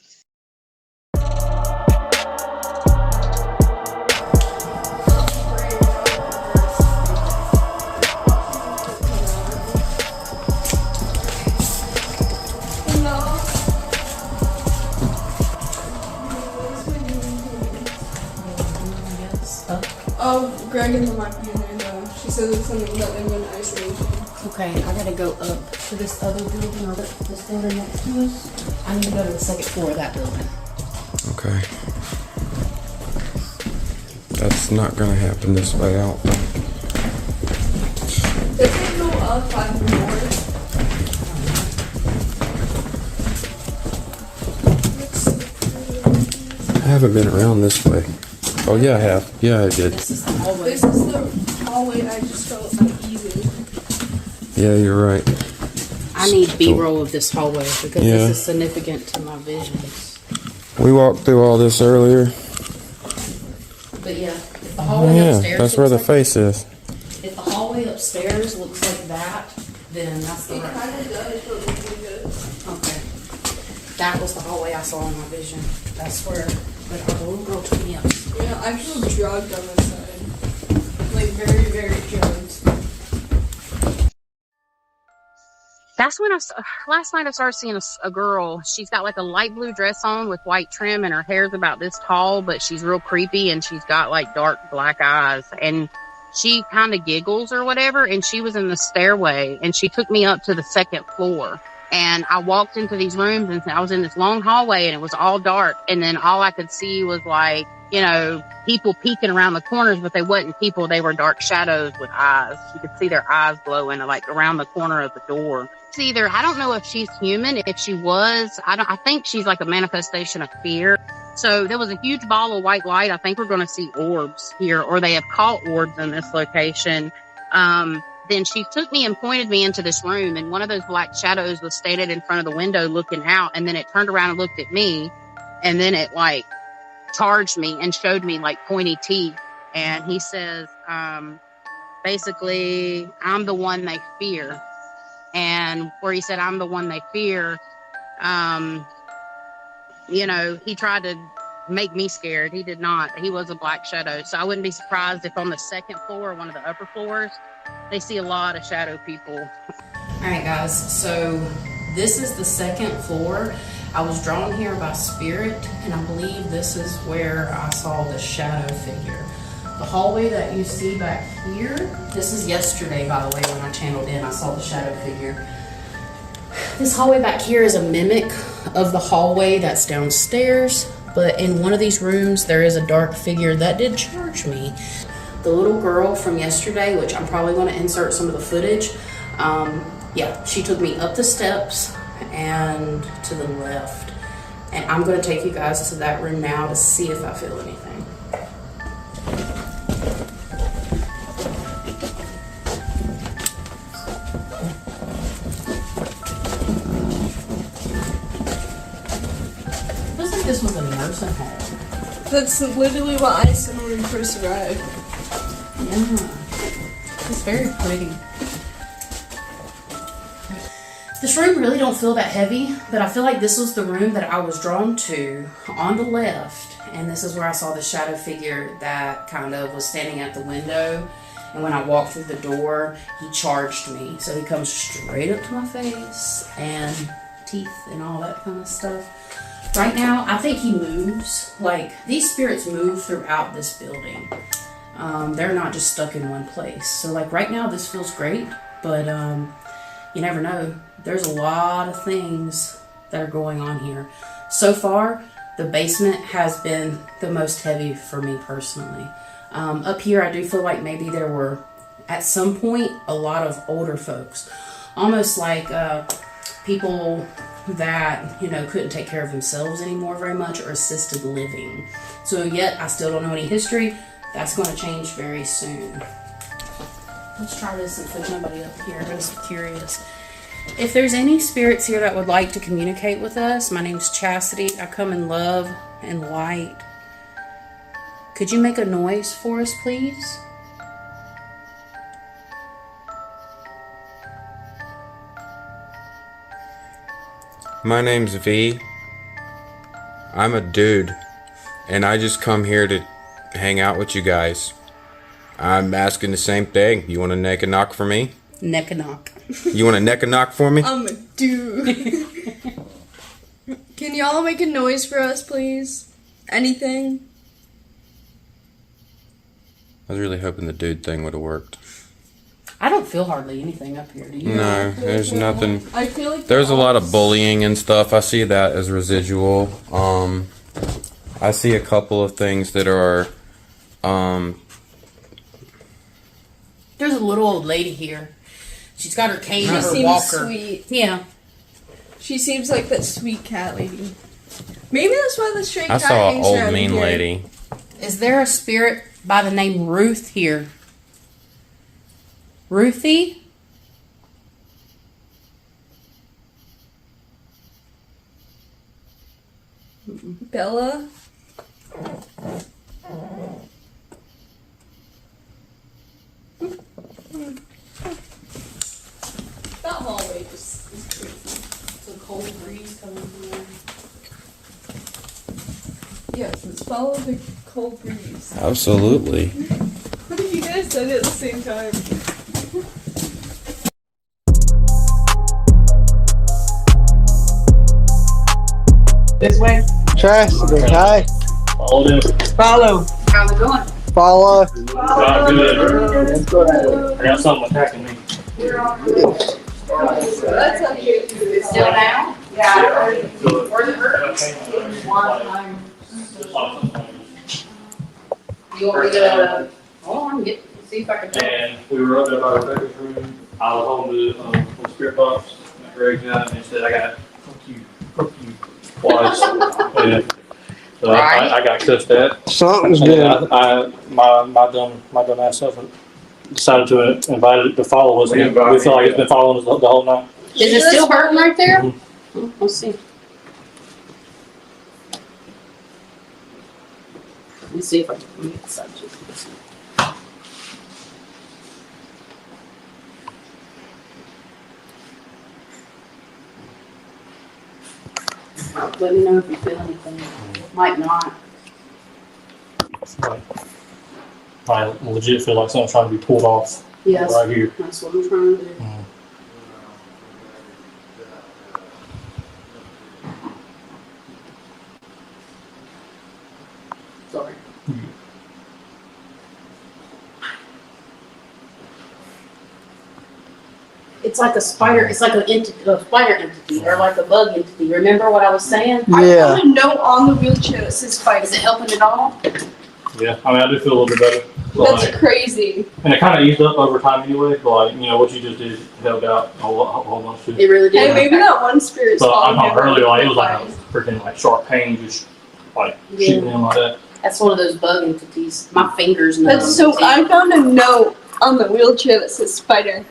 Oh, Greg and them might be in there though. She said it's something that they went in isolation. Okay, I gotta go up to this other building or this building next to us. I need to go to the second floor of that building. Okay. That's not gonna happen this way out. Does it go up 5 more? I haven't been around this way. Oh yeah, I have. Yeah, I did. This is the hallway I just felt uneasy. Yeah, you're right. I need B-roll of this hallway because Yeah. this is significant to my visions. We walked through all this earlier. But yeah, if the hallway Yeah, upstairs that's where the looks like, face is. if the hallway upstairs looks like that, then that's the It right. kind of does, but really good. Okay. That was the hallway I saw in my vision. That's where the little girl took me up. Yeah, I feel drugged on this side. Like very, very drugged. That's when last night I started seeing a girl. She's got like a light blue dress on with white trim and her hair's about this tall, but she's real creepy and she's got like dark black eyes and she kind of giggles or whatever. And she was in the stairway and she took me up to the second floor. And I walked into these rooms and I was in this long hallway and it was all dark. And then all I could see was like, you know, people peeking around the corners, but they wasn't people. They were dark shadows with eyes. You could see their eyes glowing like around the corner of the door. It's either, I don't know if she's human. If she was, I think she's like a manifestation of fear. So there was a huge ball of white light. I think we're going to see orbs here, or they have caught orbs in this location. Then she took me and pointed me into this room, and one of those black shadows was standing in front of the window looking out, and then it turned around and looked at me, and then it like charged me and showed me like pointy teeth. And he says, basically, I'm the one they fear. And where he said, I'm the one they fear, you know, he tried to make me scared. He did not. He was a black shadow. So I wouldn't be surprised if on the second floor or one of the upper floors, they see a lot of shadow people. All right, guys. So this is the second floor. I was drawn here by spirit, and I believe this is where I saw the shadow figure. The hallway that you see back here, this is yesterday, by the way, when I channeled in, I saw the shadow figure. This hallway back here is a mimic of the hallway that's downstairs, but in one of these rooms, there is a dark figure that did charge me. The little girl from yesterday, which I'm probably going to insert some of the footage, yeah, she took me up the steps and to the left. And I'm going to take you guys to that room now to see if I feel anything. Looks like this was a nursing home. That's literally what I said when we first arrived. Yeah. It's very pretty. This room really don't feel that heavy, but I feel like this was the room that I was drawn to on the left. And this is where I saw the shadow figure that kind of was standing at the window. And when I walked through the door, he charged me. So he comes straight up to my face and teeth and all that kind of stuff. Right now, I think he moves. Like, these spirits move throughout this building. They're not just stuck in one place. So, like, right now, this feels great. But you never know. There's a lot of things that are going on here. So far, the basement has been the most heavy for me personally. Up here, I do feel like maybe there were, at some point, a lot of older folks. Almost like people that, you know, couldn't take care of themselves anymore very much, or assisted living. So yet, I still don't know any history. That's going to change very soon. Let's try this if there's nobody up here. I'm just curious. If there's any spirits here that would like to communicate with us, my name's Chasity. I come in love and light. Could you make a noise for us, please? My name's V. I'm a dude, and I just come here to hang out with you guys. I'm asking the same thing. You want to neck a knock for me? Neck a knock. You want to neck a knock for me? I'm a dude. Can y'all make a noise for us, please? Anything? I was really hoping the dude thing would have worked. I don't feel hardly anything up here, do you? No, there's nothing. I feel like There's a lot of bullying and stuff. I see that as residual. I see a couple of things that are, There's a little old lady here. She's got her cane She and her seems walker. sweet. Yeah. She seems like that sweet cat lady. Maybe that's why the stray I cat saw an hangs old around mean here. lady. Is there a spirit by the name Ruth here? Ruthie? Bella? That hallway just is crazy. It's a cold breeze coming through. Yes, let's follow the cold breeze. Absolutely. You guys said it at the same time. This way. Chasity, hi. Follow them. Follow. How's it going? Follow. Good. I got something attacking me. That's okay. Still now? Yeah. Where's it hurt? You want me to hold on, see if I can tell. And we were up there by the breakfast room. I was holding the spirit box. Greg got it and said, I got fuck you twice. Yeah. So I got cussed at. Something's And good. my dumb ass self decided to invite it to follow us. We feel like it's been following us the whole night. Is it still hurting right there? Let's see. Let me see if I can get the subject. Let me know if you feel anything. Might not. I legit feel like something's trying to be pulled off Yes. right here. That's what I'm trying to do. Sorry. It's like a spider. It's like a spider entity or like a bug entity. Remember what I was saying? Yeah. I put a note on the wheelchair that says spider. Is it helping at all? Yeah, I mean, I do feel a little bit better. But That's like, crazy. and it kind of eased up over time anyway. But like, you know, what you just did held out a whole bunch of It really did. Hey, maybe that one spirit's So I'm following talking him. earlier, like it was like a freaking like sharp pain, just like shooting him like that. That's one of those bug entities. My fingers know. That's so. I found a note on the wheelchair that says spider.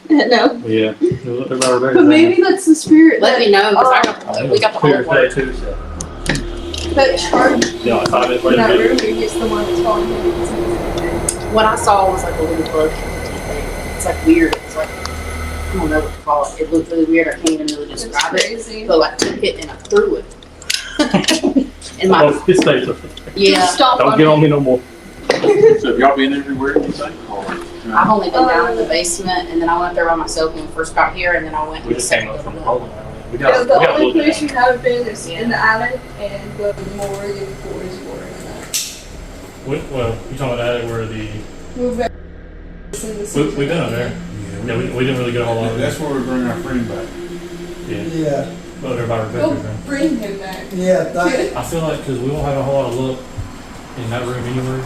No. Yeah, But maybe that's the spirit. Let me know because we got the whole Clear one. day too. So. But Charlie, Yeah, I thought it in that later. room, he gets the one that's following him. What I saw was like a little bug thing. It's like weird. It's like, I don't know what to call it. It looked really weird. I can't even really describe it. So I took it and I threw it. In my, Oh, it stays up. yeah. Stop Don't get on me no more. So have y'all been everywhere, you think? I've only been down in the basement, and then I went there by myself when we first got here, and then I went. We just came up from the hole. We Yeah, got, the we got only a place you little haven't been is in the attic and the morgue and boys' ward and that. Well, you talking about that where the, We've we've been up there. Yeah, we didn't really get a whole lot of That's where we bring our friend back. Yeah. Yeah, Well, they're about Go Rebecca's room. bring him back. yeah, thanks, I feel like because we won't have a whole lot of luck in that room anyway.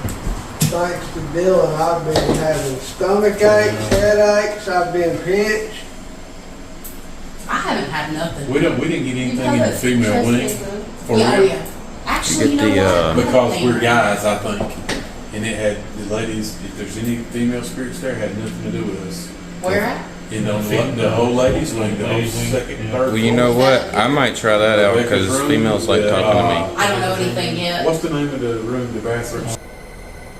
thanks to Bill, and I've been having stomach aches, headaches, I've been pinched. I haven't had nothing. We didn't get anything in the female wing for Yeah, real. yeah. Actually, You get you know the, what? Because we're guys, I think. And it had, the ladies, if there's any female spirits there, had nothing to do with us. Where at? You know, the whole ladies wing, the whole Ladies wing, second, yeah. third. Well, you know fourth. what? I might try that out because females like talking to me. I don't know anything yet. What's the name of the room, the bathroom?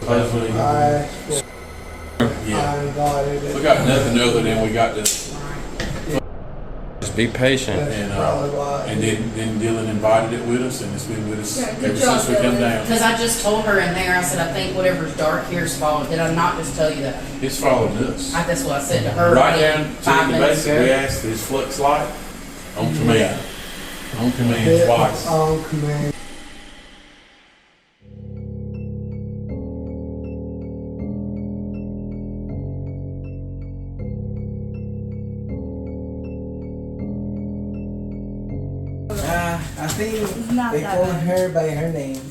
I Yeah. invited it. We got nothing other than we got this, Just be patient. That's and, probably why. and then Dylan invited it with us, and it's been with us Yeah, good ever job, since we come Dylan. down. Because I just told her in there, I said, I think whatever's dark here is following. Did I not just tell you that? It's following us. That's what I said to her. Right like down to 5 the minutes basic, we ago. asked this flux light on command. On command twice. On command. I think It's not they that called bad. her by her name.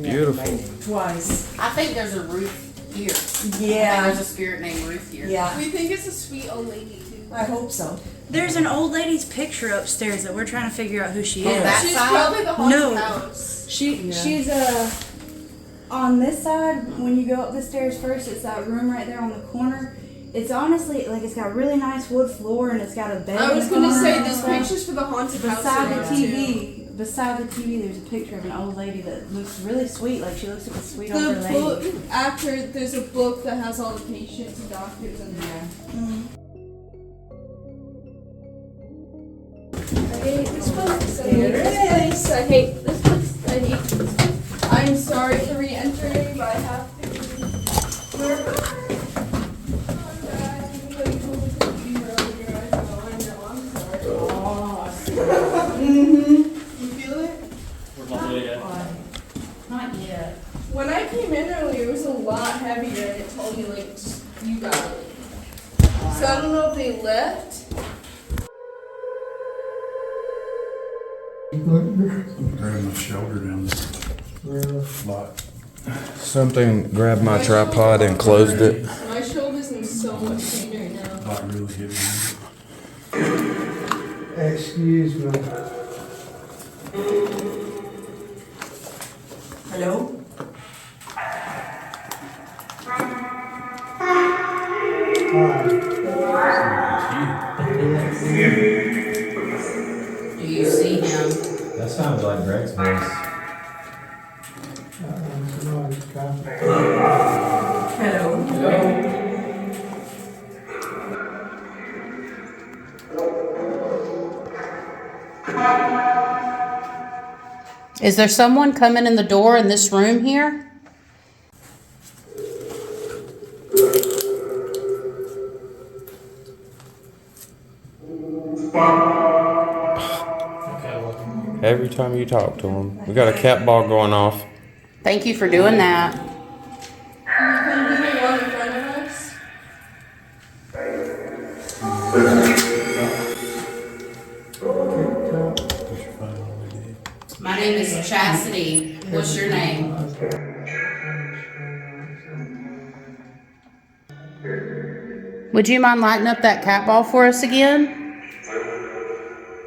Beautiful. Twice. I think there's a Ruth here. I think Yeah. there's a spirit named Ruth here. Yeah. We think it's a sweet old lady too. I hope so. There's an old lady's picture upstairs that we're trying to figure out who she Oh, is. that She's side? probably the haunted No. house. She's on this side. When you go up the stairs first, it's that room right there on the corner. It's honestly like it's got really nice wood floor and it's got a bed. I was in the gonna corner say and this stuff. picture's for the haunted house. Beside the area, TV. Beside the TV, there's a picture of an old lady that looks really sweet. Like she looks like a sweet too. older The lady. book after there's a book that has all the patients and doctors in there. I hate this place. I hate this place. I hate this place. I hate this place. I'm sorry for re-entering, but I have to. You feel it? We're not there yet. Not yet. When I came in earlier, it was a lot heavier, and it told me like, just, you got it. So I don't know if they left. Grabbing my shoulder down the lot. Something grabbed my tripod and closed it. My shoulder's in so much pain right now. Like really heavy. Excuse me. Hello? Do you see him? That sounds like Greg's voice. Somebody's coming. Hello? Is there someone coming in the door in this room here? Every time you talk to him, we got a cat ball going off. Thank you for doing that. Can you be the one in front of us? My name is Chasity. What's your name? Would you mind lighting up that cat ball for us again?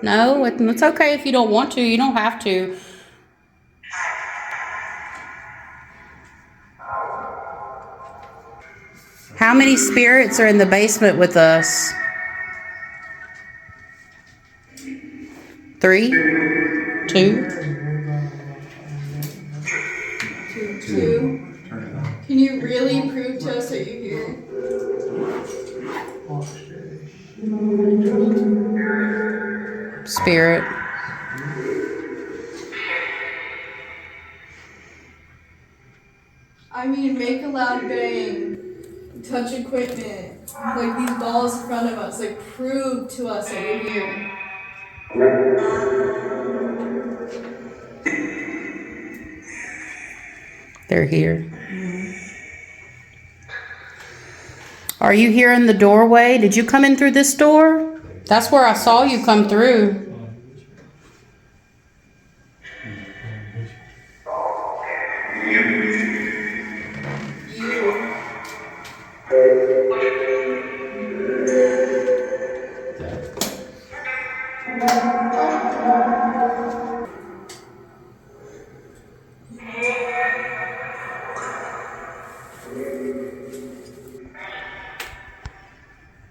No, it's okay if you don't want to. You don't have to. How many spirits are in the basement with us? 3? 2. Two. Can you really prove to us that you're here? Spirit. I mean, make a loud bang. Touch equipment. Like these balls in front of us. Like, prove to us that you're here. They're here. Are you here in the doorway? Did you come in through this door? That's where I saw you come through.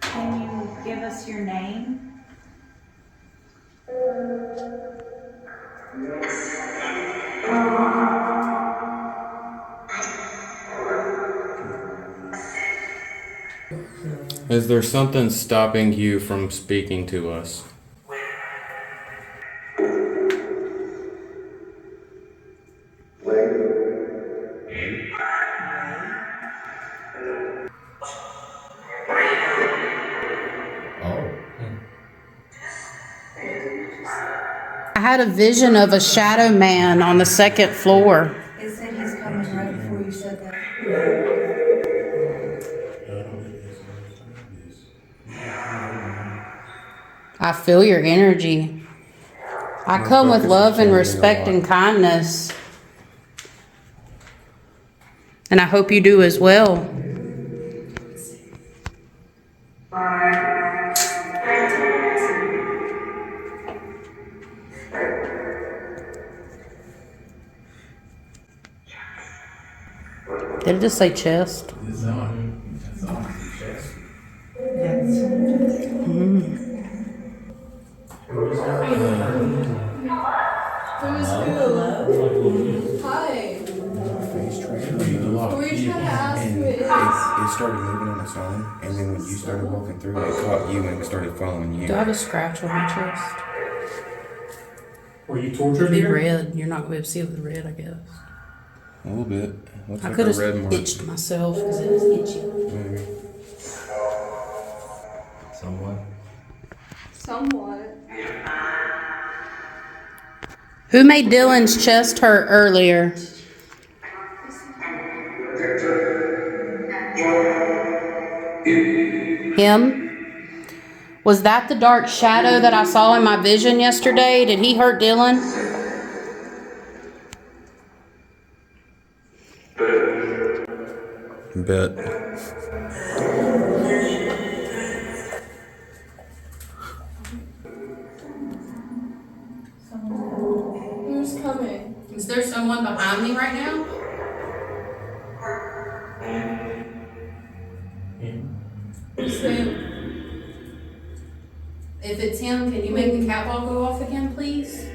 Can you give us your name? Is there something stopping you from speaking to us? I had a vision of a shadow man on the 2nd floor. It said he's coming right before you said that. I feel your energy. I come with love and respect and kindness. And I hope you do as well. Did it just say chest? Who's who? Hi. Were you trying to ask who it is? It started moving on its own, and then when you started walking through, it caught you and it started following you. Do I have a scratch on my chest? Were you tortured It'd be here? red. You're not going to be able to see it with red, I guess. A little bit. Looks I like could a have red mark. itched myself because it was itchy. Maybe. Somewhat. Somewhat. Who made Dylan's chest hurt earlier? Him? Was that the dark shadow that I saw in my vision yesterday? Did he hurt Dylan? Bet. Who's coming? Is there someone behind me right now? Who's him? If it's him, can you make the catwalk go off again, please?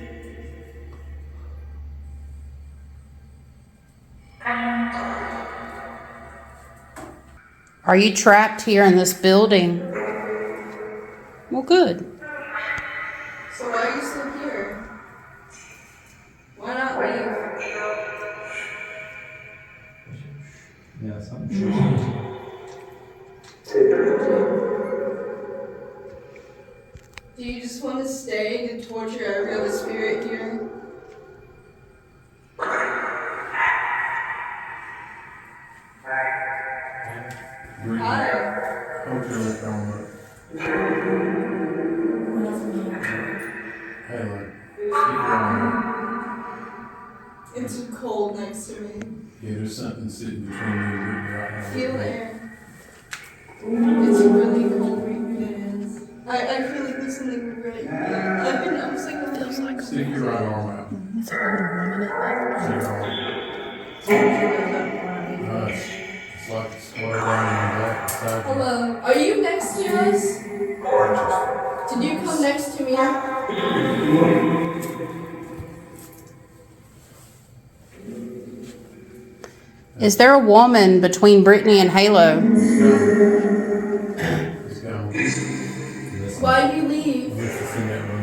Are you trapped here in this building? Well, good. So why are you still here? Why not leave? Yeah, something. Do you just want to stay to torture every other spirit here? Hi. Hey, look. Keep going. It's cold next to me. Yeah, there's something sitting between you and me right now. Feel air. It's really cold right here. It is. I feel like there's something right here. I'm just like, it feels like Stick your right arm out. It's an older woman. Stick your arm out. Nice. It's like it's going down in the back beside you. hello. Are you next to us? Did you come next to me? Is there a woman between Brittany and Halo? Why'd you leave? This is in that room.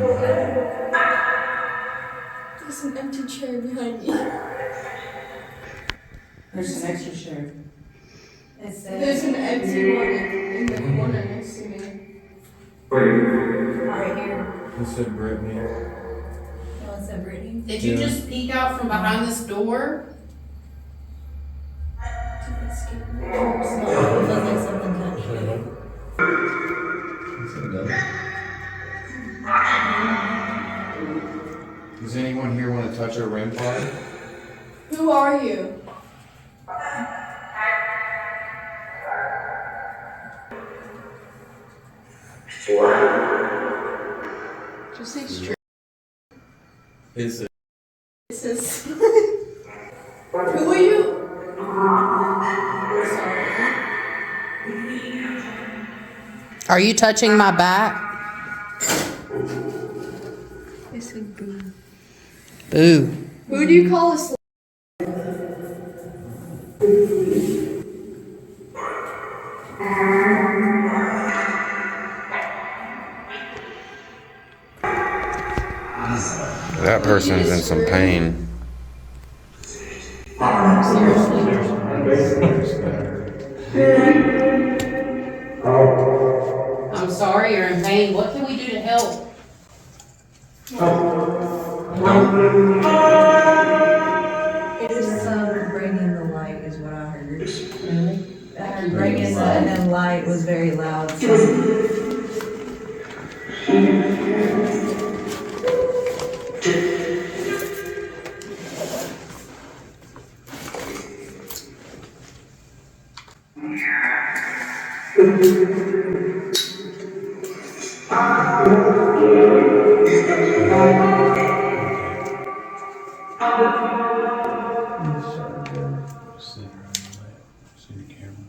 There's an empty chair behind you. There's an extra chair. There's an empty one in the corner next to me. Right here. Who said Brittany? No, it said Brittany. Did you just peek out from behind this door? It feels like something touched you. Does anyone here want to touch a REM pod? Who are you? Just say straight. Is it? This is. Who are you? Are you touching my back? I said boo. Boo. Who do you call a slave? That person's in some pain. I'm sorry you're in pain. What can we do to help? It is bringing the light is what I heard. Really? I heard bringing the, and then light was very loud. See the camera.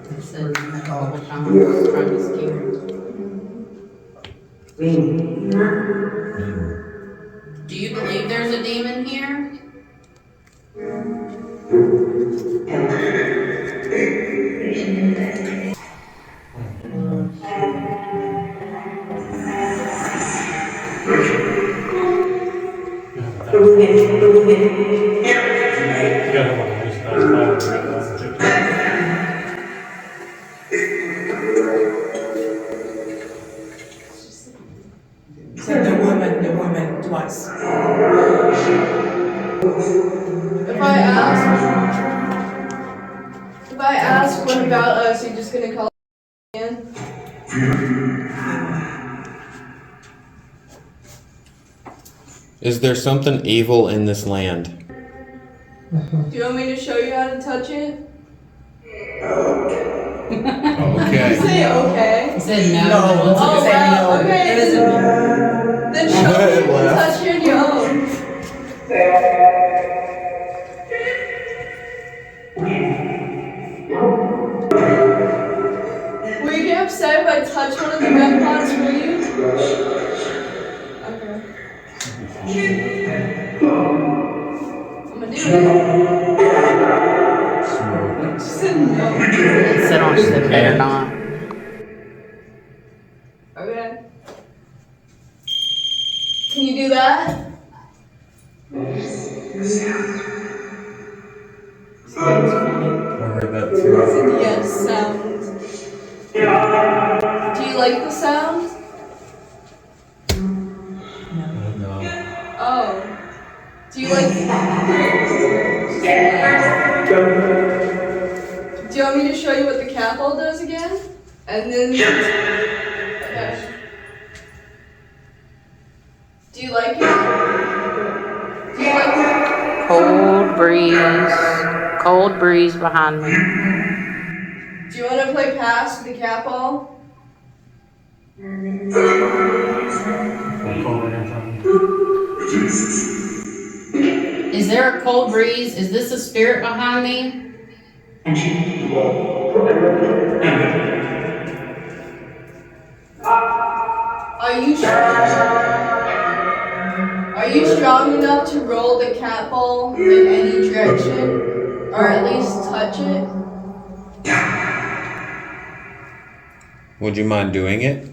I said a couple times, trying to scare you. Do you believe there's a demon here? So the woman twice. If I ask what about us, you're just gonna call it again? Is there something evil in this land? Do you want me to show you how to touch it? Okay. Say okay. He said no. No. Oh wow, okay. Then show me you can touch it on your own. Will you get upset if I touch one of the red pots for you? Okay. I'm gonna do it. She said no. It said on she said better not. Okay. Can you do that? I heard that too. I said yes, sounds. Do you like the sound? No. Oh. Do you like Do you want me to show you what the cat ball does again? And then okay. Do you like it? Do you like it? Cold breeze behind me. Do you want to play pass with the cat ball? Is there a cold breeze? Is this a spirit behind me? Are you strong enough to roll the cat ball in any direction? Or at least touch it. Would you mind doing it?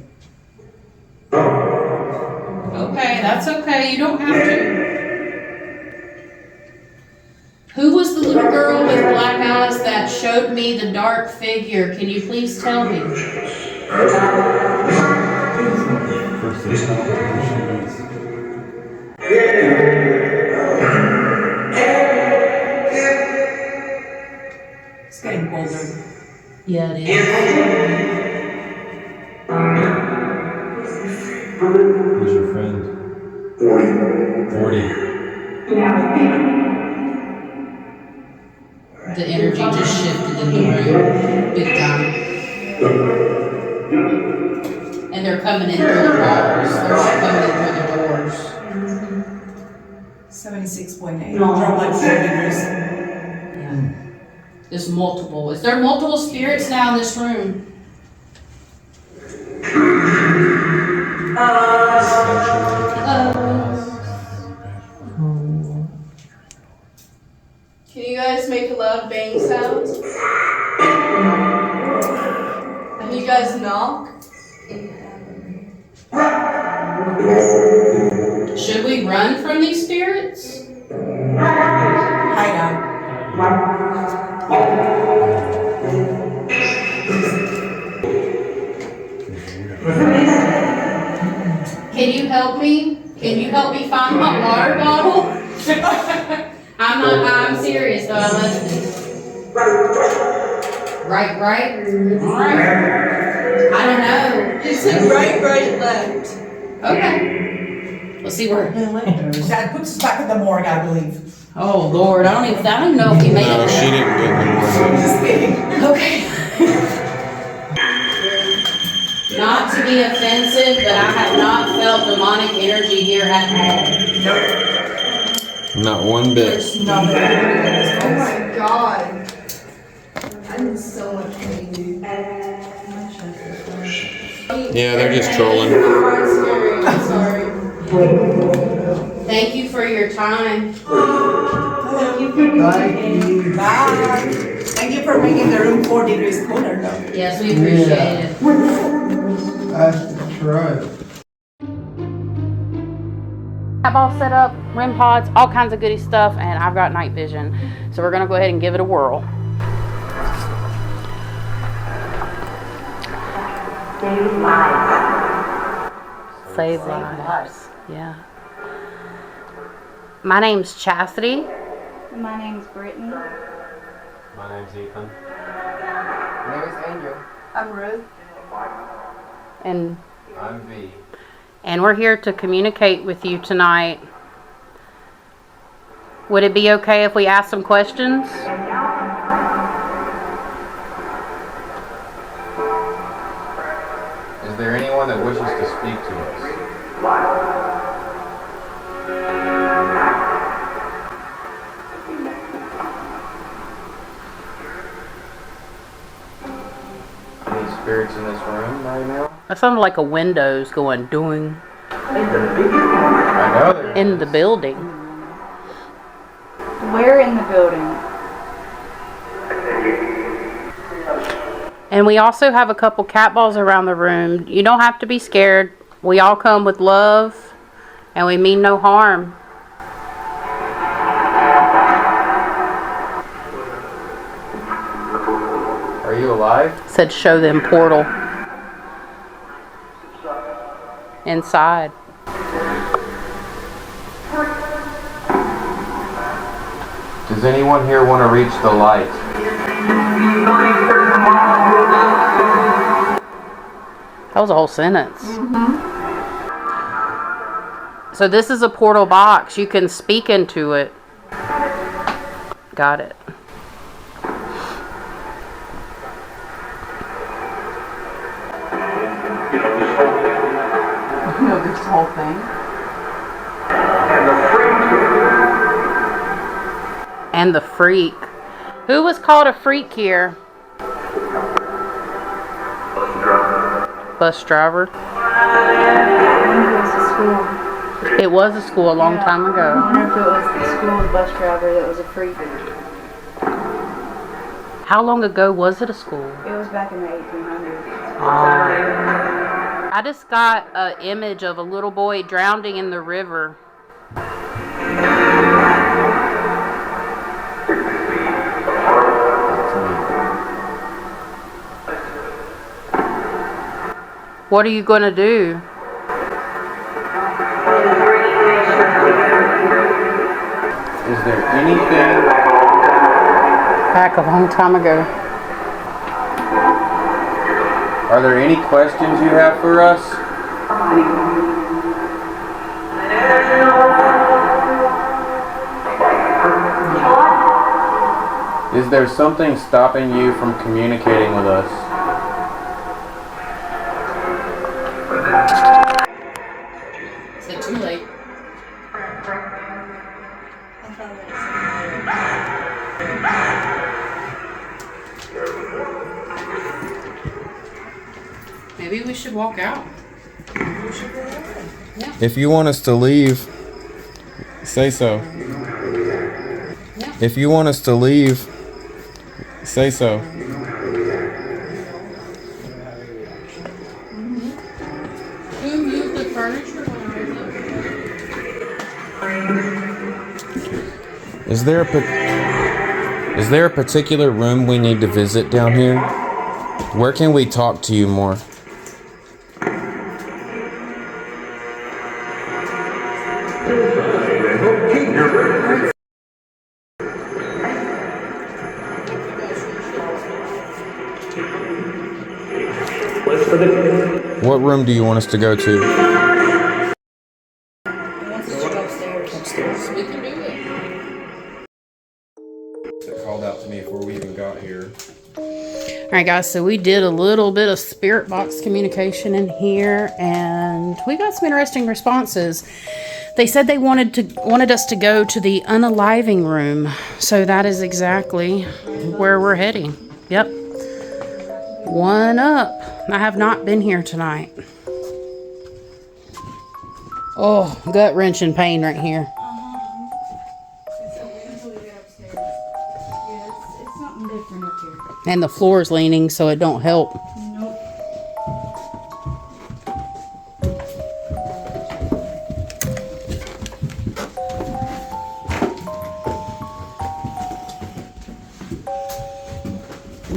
Okay, that's okay. You don't have to. Who was the little girl with black eyes that showed me the dark figure? Can you please tell me? It's getting colder. Yeah, it is. Who's your friend? 40. The energy just shifted in the room, big time. And they're coming in through the walls. They're not coming in through the doors. 76.8. Drop like 4 degrees. Yeah. There's multiple. Is there multiple spirits now in this room? Can you guys make a loud bang sound? And you guys knock? Should we run from these spirits? Hide out. Can you help me? Can you help me find my water bottle? I'm serious though, I love this. Right? Alright. I don't know. It's in right, left. Okay. Let's see where. That puts us back in the morgue, I believe. Oh Lord, I don't even know if you made No, it. she didn't get the Just kidding. Okay. Not to be offensive, but I have not felt demonic energy here at all. Not one bit. There's nothing. Oh my god. I'm in so much pain, dude. Yeah, they're just trolling. I'm sorry. Thank you for your time. Thank you. Bye. Thank you for making the room 4 degrees cooler though. Yes, we appreciate it. That's right. Have all set up, REM pods, all kinds of goody stuff, and I've got night vision. So we're gonna go ahead and give it a whirl. Save lives. Save lives. Yeah. My name's Chasity. My name's Brittany. My name's Ethan. My name is Angel. I'm Ruth. And I'm V. and we're here to communicate with you tonight. Would it be okay if we ask some questions? Is there anyone that wishes to speak to us? Any spirits in this room right now? That sounded like a windows going doing I know there in the building. Where in the building? And we also have a couple cat balls around the room. You don't have to be scared. We all come with love and we mean no harm. Are you alive? Said show them portal inside. Does anyone here want to reach the light? That was a whole sentence. So this is a portal box. You can speak into it. Got it. You know this whole thing. And the freak. Who was called a freak here? Bus driver. It was a school a long time I ago. wonder if it was the school bus driver that was a freak. How long ago was it a school? It was back in the 1800s. I just got an image of a little boy drowning in the river. What are you going to do? Is there anything? Back a long time ago. Are there any questions you have for us? Is there something stopping you from communicating with us? Is it too late? Maybe we should walk out. Yeah. If you want us to leave, say so. Yeah. If you want us to leave, say so. Who moved the furniture? Is there a particular room we need to visit down here? Where can we talk to you more? What room do you want us to go to? Upstairs. We can do it. It called out to me before we even got here. Alright guys, so we did a little bit of spirit box communication in here and we got some interesting responses. They said they wanted us to go to the unaliving room. So that is exactly where we're heading. Yep. One up. I have not been here tonight. Oh, gut wrenching pain right here. It's something different up here. And the floor's leaning, so it don't help. Nope.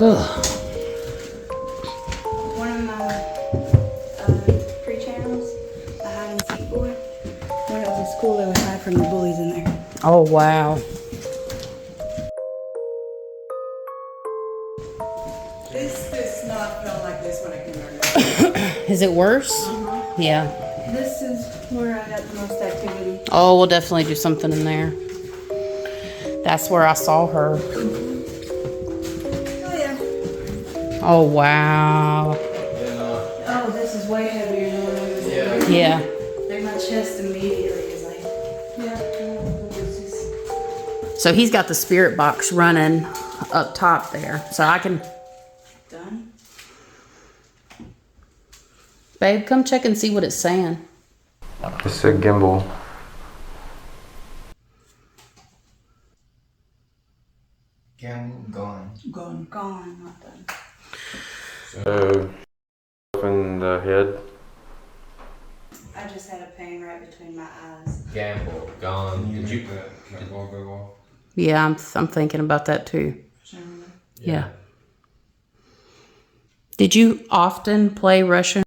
Ugh. One of my pre-channels, the hide and seek board, when it was in school, they would hide from the bullies in there. Oh, wow. This does not feel like this when I came here. Is it worse? Yeah. This is where I got the most activity. Oh, we'll definitely do something in there. That's where I saw her. Oh, yeah. Oh, wow. Oh, this is way heavier than when I was there. Yeah. Like my chest immediately is like, yeah. So he's got the spirit box running up top there. So I can... Done. Babe, come check and see what it's saying. It's a gimbal. Gone. Gone, not done. So, in the head. I just had a pain right between my eyes. Gamble, gone. Did you that ball go off? Yeah, I'm thinking about that too. Yeah. Did you often play Russian?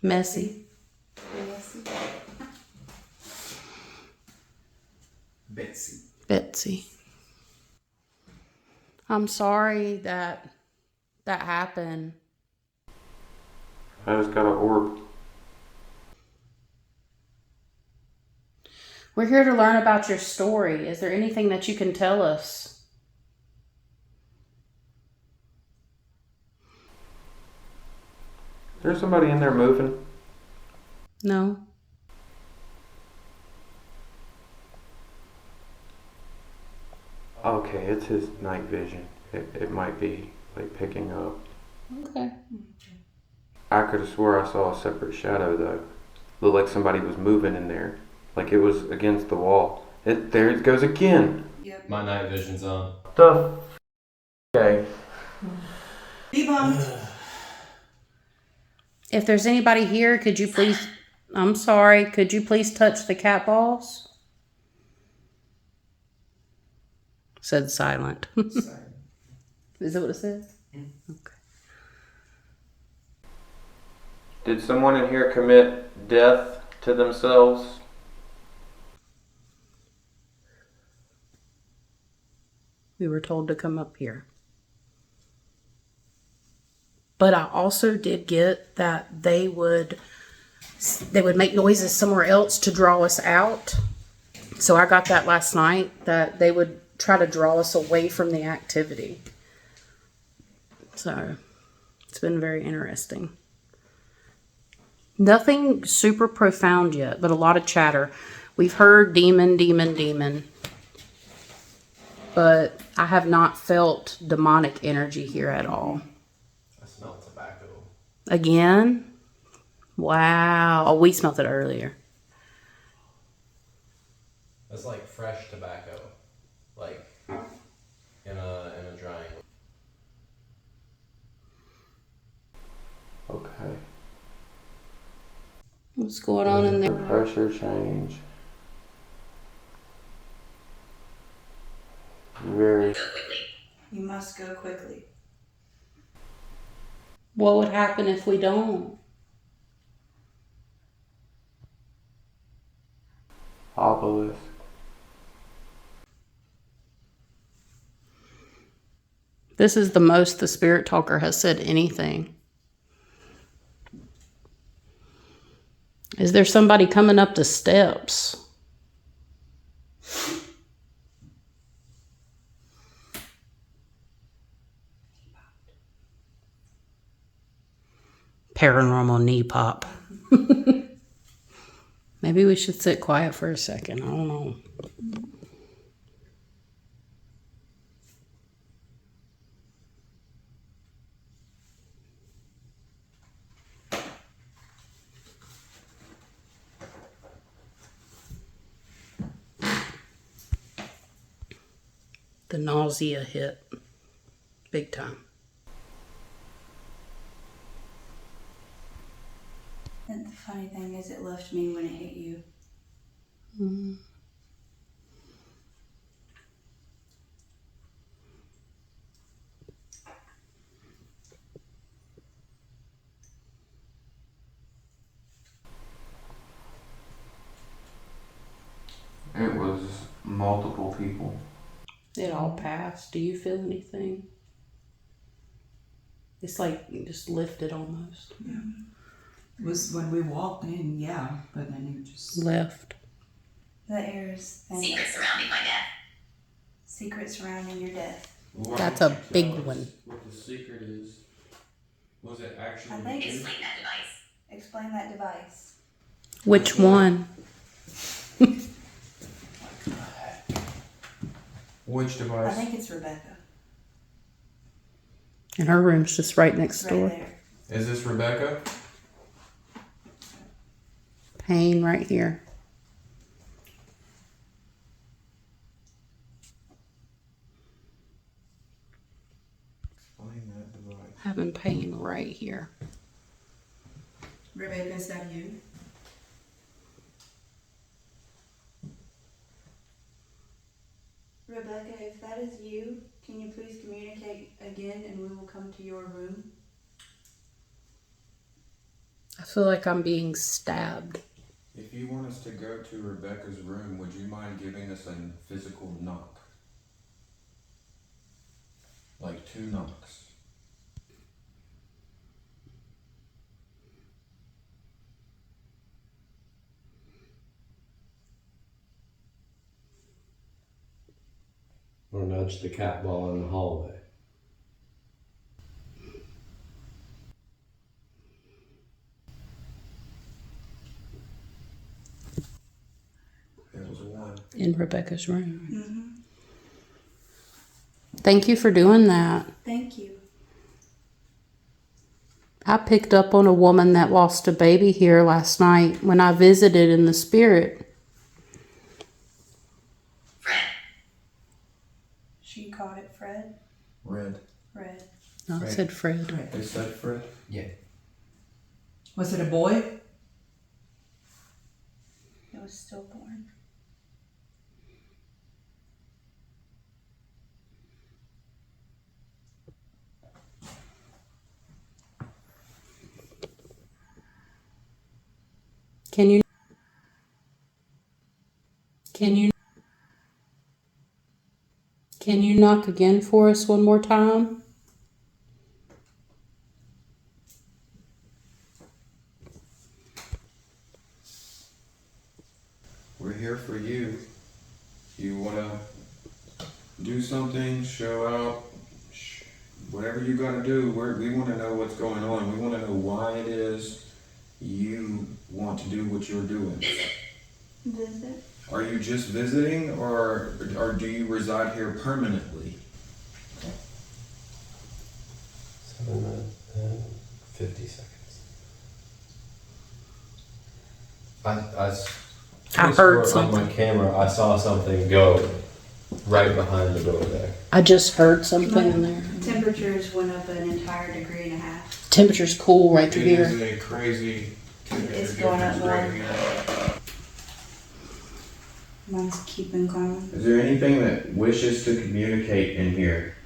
Messy. Betsy. I'm sorry that happened. I just got an orb. We're here to learn about your story. Is there anything that you can tell us? There's somebody in there moving. No. Okay, it's his night vision. It might be like picking up. Okay. I could have swore I saw a separate shadow though. Looked like somebody was moving in there. Like it was against the wall. There it goes again. My night vision's on. Okay. Debunked. If there's anybody here, could you please, I'm sorry, could you please touch the cat balls? Said silent. Is that what it says? Okay. Did someone in here commit death to themselves? We were told to come up here. But I also did get that they would make noises somewhere else to draw us out. So I got that last night, that they would try to draw us away from the activity. So it's been very interesting. Nothing super profound yet, but a lot of chatter. We've heard demon, demon, demon. But I have not felt demonic energy here at all. I smell tobacco. Again? Wow. Oh, we smelled it earlier. It's like fresh tobacco. Like in a drying. Okay. What's going on in there? Pressure change. Very. You must go quickly. What would happen if we don't? Obelisk. This is the most the spirit talker has said anything. Is there somebody coming up the steps? Paranormal knee pop. Maybe we should sit quiet for a second. I don't know. The nausea hit big time. And the funny thing is, it left me when it hit you. Mm. It was multiple people. It all passed. Do you feel anything? It's like you just lifted almost. Yeah. It was when we walked in, yeah, but then you just left. The air is thin. Secret surrounding my death. Secret surrounding your death. That's a big one. What the secret is? Was it actually? I think explain that device. Explain that device. Which one? Which device? I think it's Rebecca. And her room's just right next door. There. Is this Rebecca? Pain right here. Explain that device. Having pain right here. Rebecca, is that you? Rebecca, if that is you, can you please communicate again and we will come to your room? I feel like I'm being stabbed. If you want us to go to Rebecca's room, would you mind giving us a physical knock? Like 2 knocks. Or nudge the cat ball in the hallway. That was 1. In Rebecca's room. Mm-hmm. Thank you for doing that. Thank you. I picked up on a woman that lost a baby here last night when I visited in the spirit. Red. Red. No, I said Fred. They said Fred? Yeah. Was it a boy? It was stillborn. Can you knock again for us one more time? We're here for you. You wanna do something, show out, whatever you gotta do. We wanna know what's going on. We wanna know why it is you want to do what you're doing. Visit. Are you just visiting, or do you reside here permanently? 7 minutes and 50 seconds. I heard on something. my camera. I saw something go right behind the door there. I just heard something in there. Temperatures went up an entire 1.5 degrees. Temperature's cool right through It here. is a crazy temperature It's going up difference right more. here. Mine's keeping going. Is there anything that wishes to communicate in here?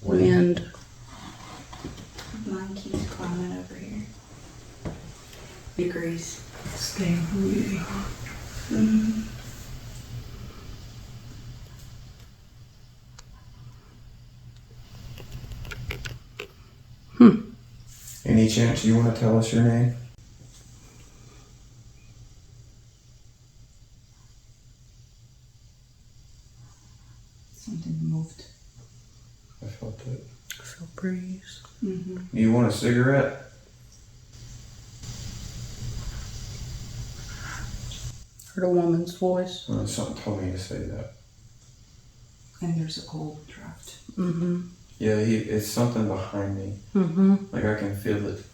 Wind. Mine keeps climbing over here. Degrees. Staying really hot. Mm-hmm. Any chance you want to tell us your name? Something moved. I felt it. I feel breeze. Mm-hmm. You want a cigarette? Heard a woman's voice. Something told me to say that. And there's a cold draft. Mm-hmm. Yeah, it's something behind me. Mm-hmm. Like I can feel it,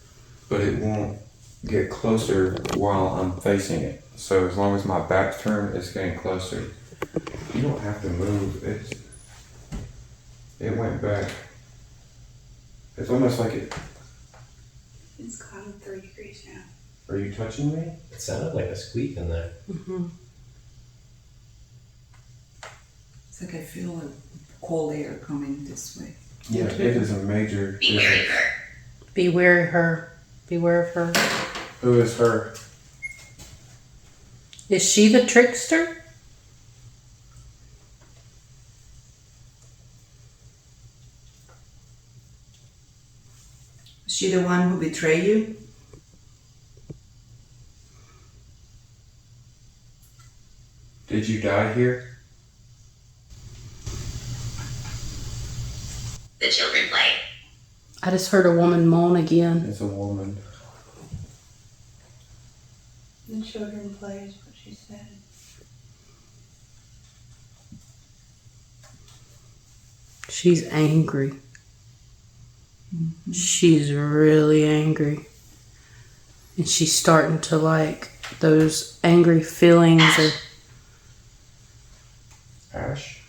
but it won't get closer while I'm facing it. So as long as my back's turned, it's getting closer. You don't have to move. It went back. It's almost like it. It's climbing 3 degrees now. Are you touching me? It sounded like a squeak in there. Mm-hmm. It's like I feel a cold air coming this way. Yeah, it is a major difference. Beware her. Beware of her. Who is her? Is she the trickster? Is she the one who betrayed you? Did you die here? The children play. I just heard a woman moan again. It's a woman. The children play is what she said. She's angry. Mm-hmm. She's really angry. And she's starting to like those angry feelings of Ash.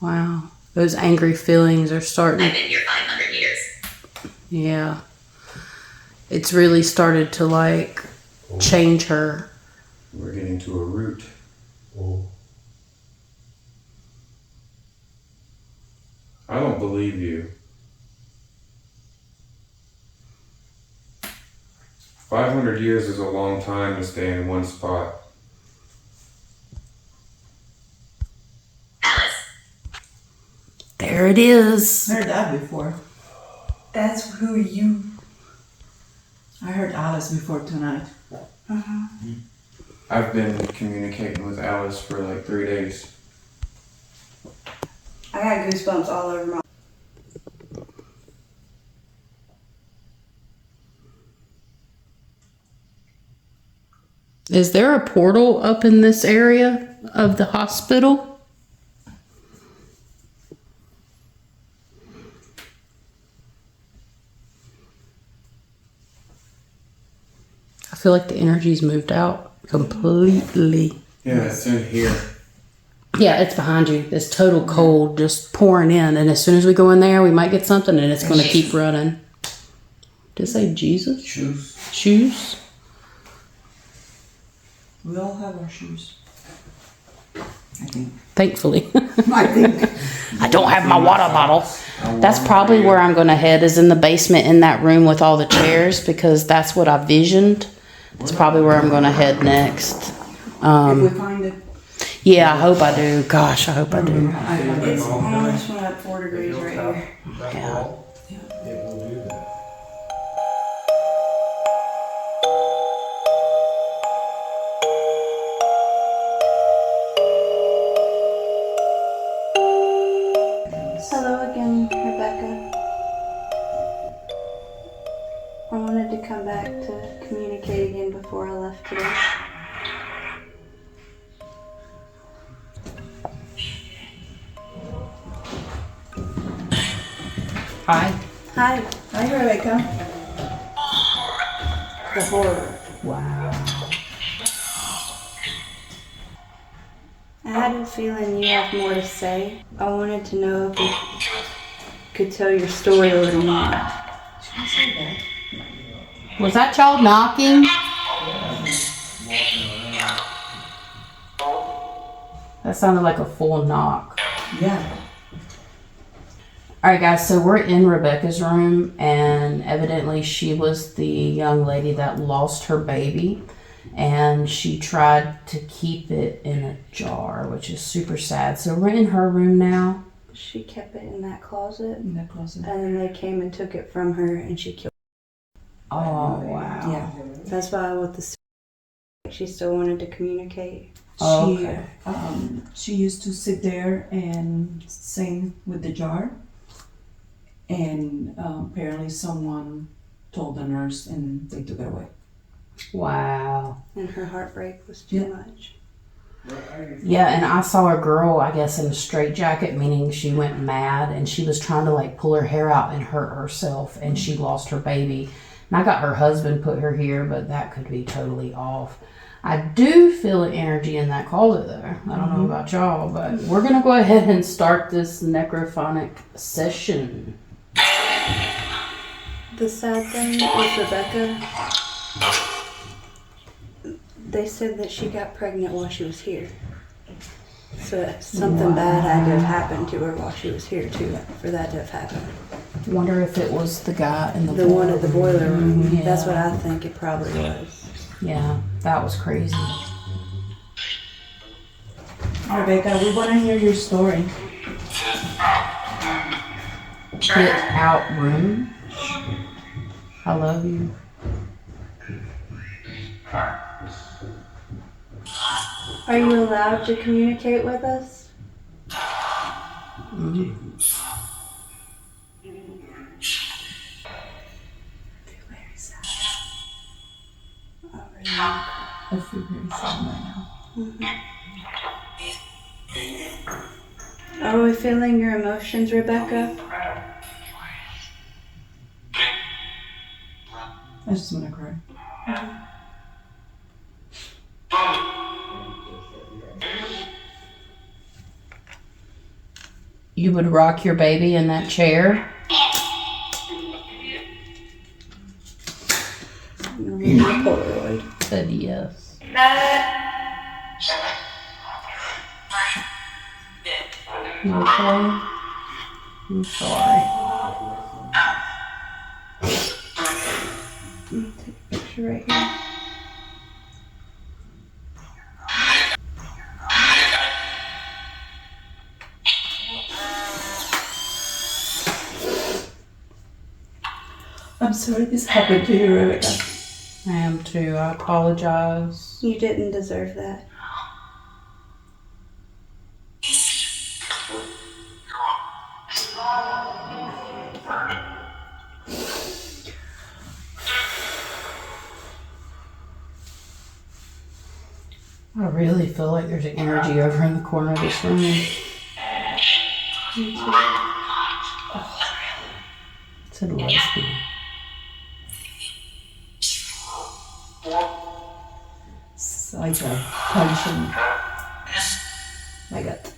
wow. Those angry feelings are starting. I've been here 500 years. Yeah. It's really started to like change her. We're getting to a root. Oh. I don't believe you. 500 years is a long time to stay in one spot. There it is. I heard that before. That's who you... I heard Alice before tonight. Uh-huh. I've been communicating with Alice for like 3 days. I got goosebumps all over my... Is there a portal up in this area of the hospital? feel like the energy's moved out completely. Yeah, it's in here. Yeah, it's behind you. It's total cold just pouring in. And as soon as we go in there, we might get something and it's going to keep running. Did it say Jesus? Shoes. Shoes? We all have our shoes. I think. Thankfully. I think. I don't have my water bottle. That's probably where I'm going to head, is in the basement in that room with all the chairs, because that's what I visioned. It's probably where I'm going to head next. If we find it. Yeah, I hope I do. Gosh, I hope I do. It's almost went up 4 degrees right here. Yeah. It will do that. Hello again, Rebecca. I wanted to come back to communicate again before I left today. Hi. Hi. Hi, Rebecca. The horror. Wow. I had a feeling you have more to say. I wanted to know if you could tell your story a little more. Was that y'all knocking? That sounded like a full knock. Yeah. Alright guys, so we're in Rebecca's room, and evidently she was the young lady that lost her baby, and she tried to keep it in a jar, which is super sad. So we're in her room now. She kept it in that closet. In that closet. And then they came and took it from her and she killed it. Oh wow. Yeah. That's why with the she still wanted to communicate. Oh, She, okay. She used to sit there and sing with the jar. And apparently someone told the nurse and they took it away. Wow. And her heartbreak was too much. Yeah, and I saw a girl, I guess, in a straitjacket, meaning she went mad, and she was trying to like pull her hair out and hurt herself, and she lost her baby. And I got her husband put her here, but that could be totally off. I do feel an energy in that closet there. I don't know about y'all, but we're gonna go ahead and start this necrophonic session. The sad thing with Rebecca, they said that she got pregnant while she was here. So something bad had to have happened to her while she was here too, for that to have happened. Wonder if it was the guy in The one at the boiler room. Yeah. That's what I think it probably was. Yeah, that was crazy. Rebecca, we want to hear your story. Get out room. I love you. Are you allowed to communicate with us? Mm-hmm. I feel very sad right now. Are we feeling your emotions, Rebecca? I just want to cry. You would rock your baby in that chair? Polaroid. Said yes. You okay? I'm sorry. Take a picture right here. I'm sorry this happened to you, Rebecca. I am too. I apologize. You didn't deserve that. I really feel like there's an energy over in the corner of this room. Me too. It's a lesbian. It's like a punching. My gut.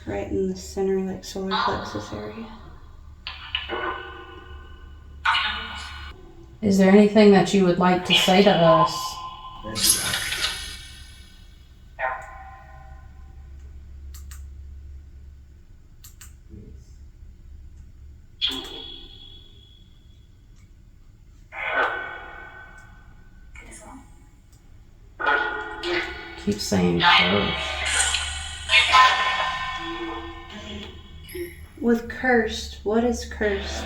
Right in the center, like solar plexus area. Is there anything that you would like to say to us? Keep saying curse. With cursed, what is cursed?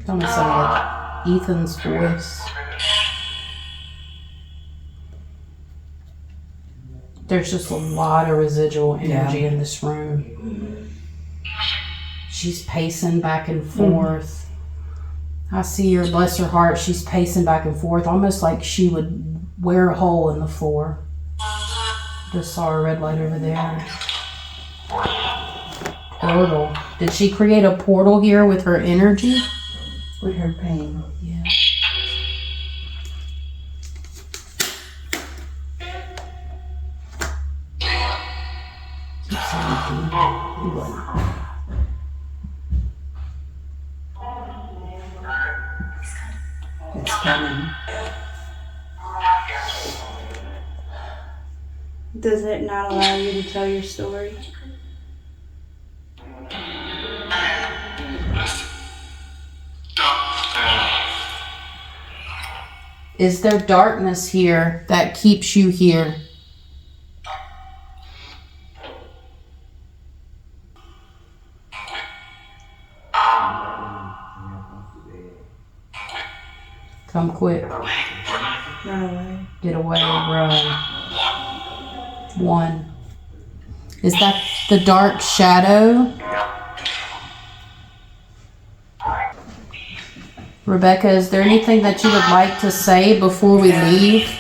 It almost sounds like Ethan's voice. There's just a lot of residual energy in this room. She's pacing back and forth. I see her, bless her heart, she's pacing back and forth, almost like she would wear a hole in the floor. Just saw a red light over there. Portal. Did she create a portal here with her energy? With her pain. Yeah. Keep saying demon. It's coming. Does it not allow you to tell your story? Is there darkness here that keeps you here? Come quick. Run away. Get away, run. One. Is that the dark shadow? Rebecca, is there anything that you would like to say before we leave?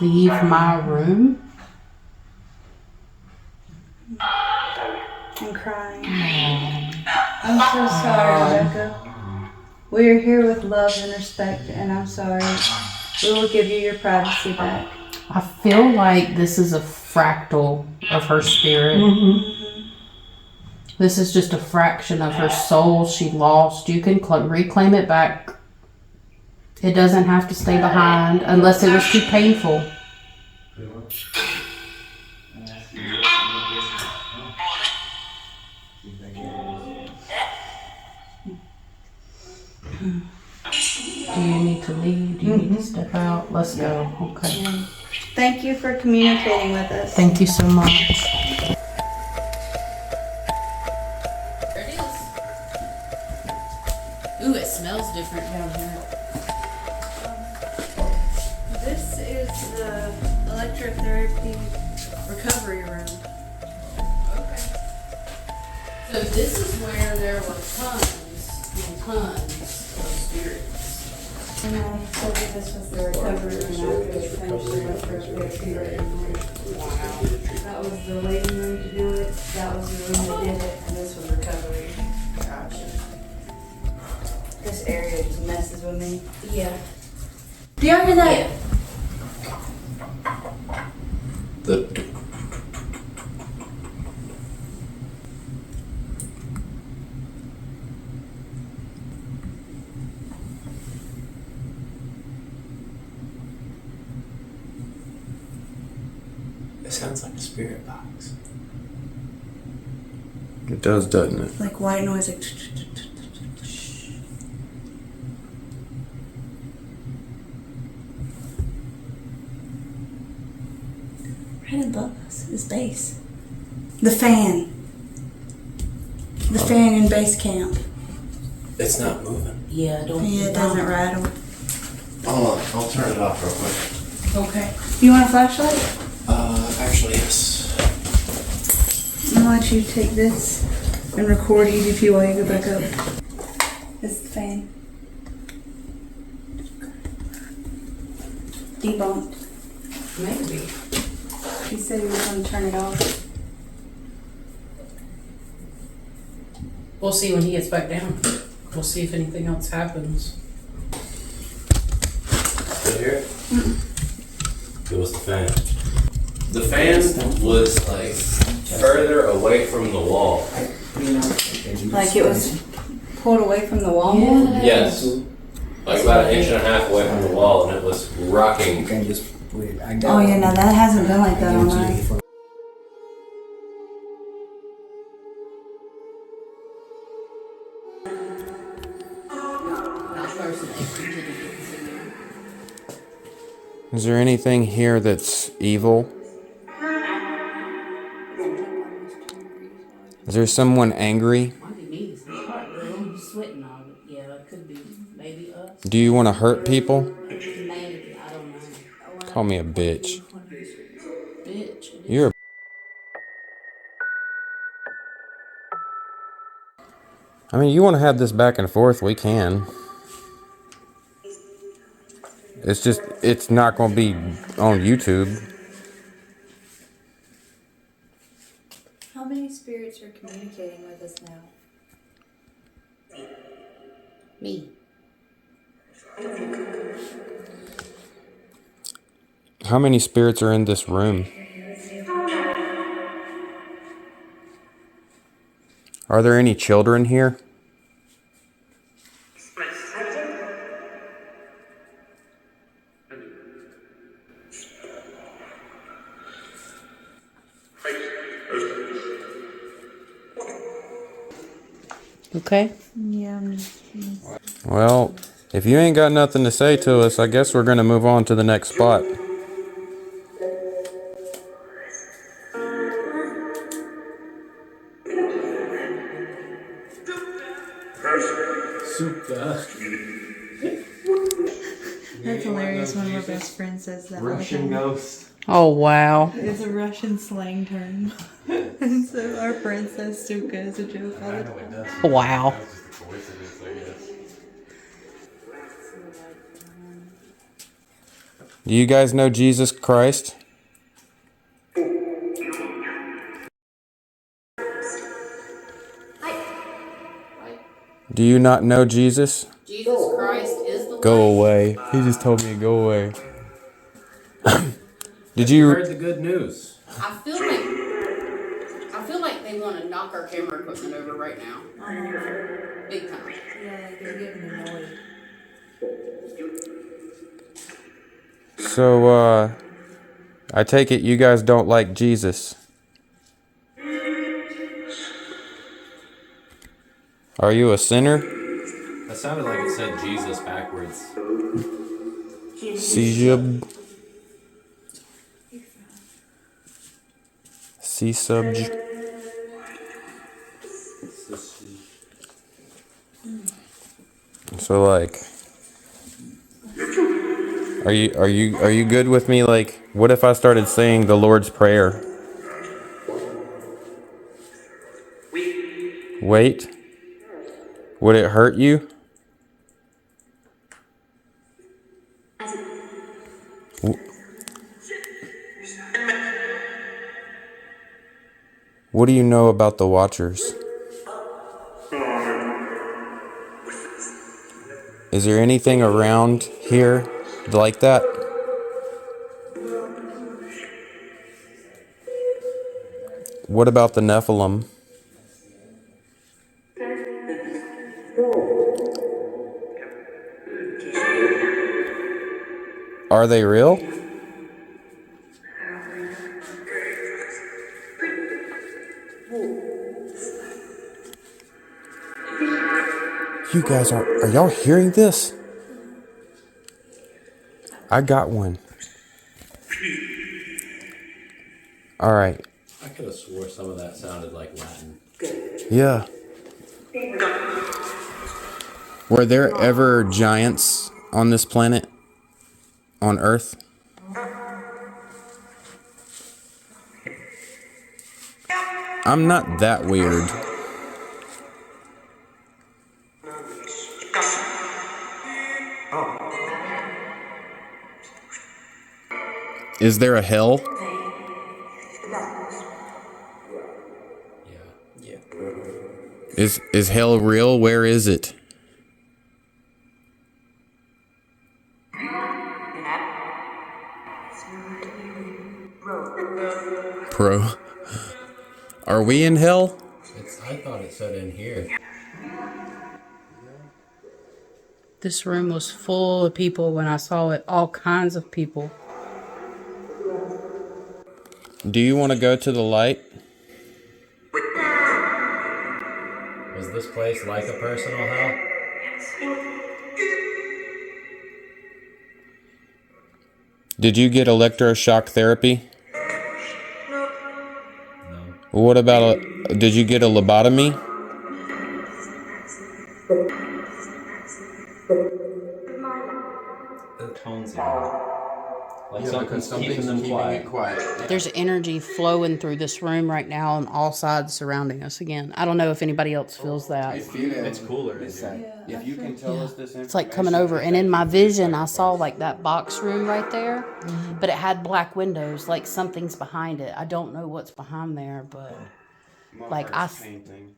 Leave my room? I'm crying. I'm so sorry, Rebecca. We are here with love and respect, and I'm sorry. We will give you your privacy back. I feel like this is a fractal of her spirit. This is just a fraction of her soul she lost. You can reclaim it back. It doesn't have to stay behind unless it was too painful. Do you need to leave? Do you need to step out? Let's go. Okay. Thank you for communicating with us. Thank you so much. There it is. Ooh, it smells different down here. This is the electrotherapy recovery room. Okay. So this is where there were tons and tons of spirits. And I told you this was the recovery room after we finished the electrotherapy room. Wow. That was the waiting room to do it. That was the room that did it. And this was recovery. Gotcha. This area just messes with me. Yeah. Do y'all hear that? The It sounds like a spirit box. It does, doesn't it? Like white noise, like right above us is base. The fan. The fan in base camp. It's not moving. Yeah, don't. Yeah, it doesn't rattle. Hold on, I'll turn it off real quick. Okay. You want a flashlight? Actually, yes. I'll let you take this and record you if you want to go back up. This is the fan. debunked. Maybe. He said he was going to turn it off. We'll see when he gets back down. We'll see if anything else happens. Did you hear it? It was the fan. The fan was like further away from the wall. Like it was pulled away from the wall? Yes. Like about 1.5 inches away from the wall, and it was rocking. Oh yeah, no, that hasn't been like that all night. Is there anything here that's evil? Is there someone angry? Might be me. It's hot, girl. I'm sweating on it. Yeah, it could be. Maybe us. Do you want to hurt people? Maybe. I don't know. Call me a bitch. Bitch. You're a... I mean, you want to have this back and forth, we can. It's just, it's not going to be on YouTube. How many spirits are communicating with us now? Me. How many spirits are in this room? Are there any children here? Okay. Yeah. Well, if you ain't got nothing to say to us, I guess we're going to move on to the next spot. That's hilarious. One of our best friends says that. Russian ghost. Oh, wow. It's a Russian slang term. And so our friend says Stuka as a joke all the time. Wow. Do you guys know Jesus Christ? Do you not know Jesus? Jesus Christ is the Go away. He just told me to go away. Did you heard the good news? I feel like they want to knock our camera equipment over right now. Big time. Yeah, they're giving a noise. So, I take it you guys don't like Jesus. Are you a sinner? That sounded like it said Jesus backwards. C-sub. C-sub. So like, are you good with me? Like, what if I started saying the Lord's Prayer? Wait. Would it hurt you? What do you know about the Watchers? Is there anything around here like that? What about the Nephilim? Are they real? You guys are y'all hearing this? I got one. All right. I could have swore some of that sounded like Latin. Yeah. Were there ever giants on this planet? On Earth? I'm not that weird. Is there a hell? Yeah. Is hell real? Where is it? Pro. Are we in hell? I thought it said in here. This room was full of people when I saw it. All kinds of people. Do you want to go to the light? Was this place like a personal hell? Did you get electroshock therapy? No. What about did you get a lobotomy? The tones are like something's keeping them quiet. There's energy flowing through this room right now on all sides surrounding us again. I don't know if anybody else feels that. It's cooler. If you can tell us this information. It's like coming over. And in my vision, I saw like that box room right there, but it had black windows, like something's behind it. I don't know what's behind there, but like Panting.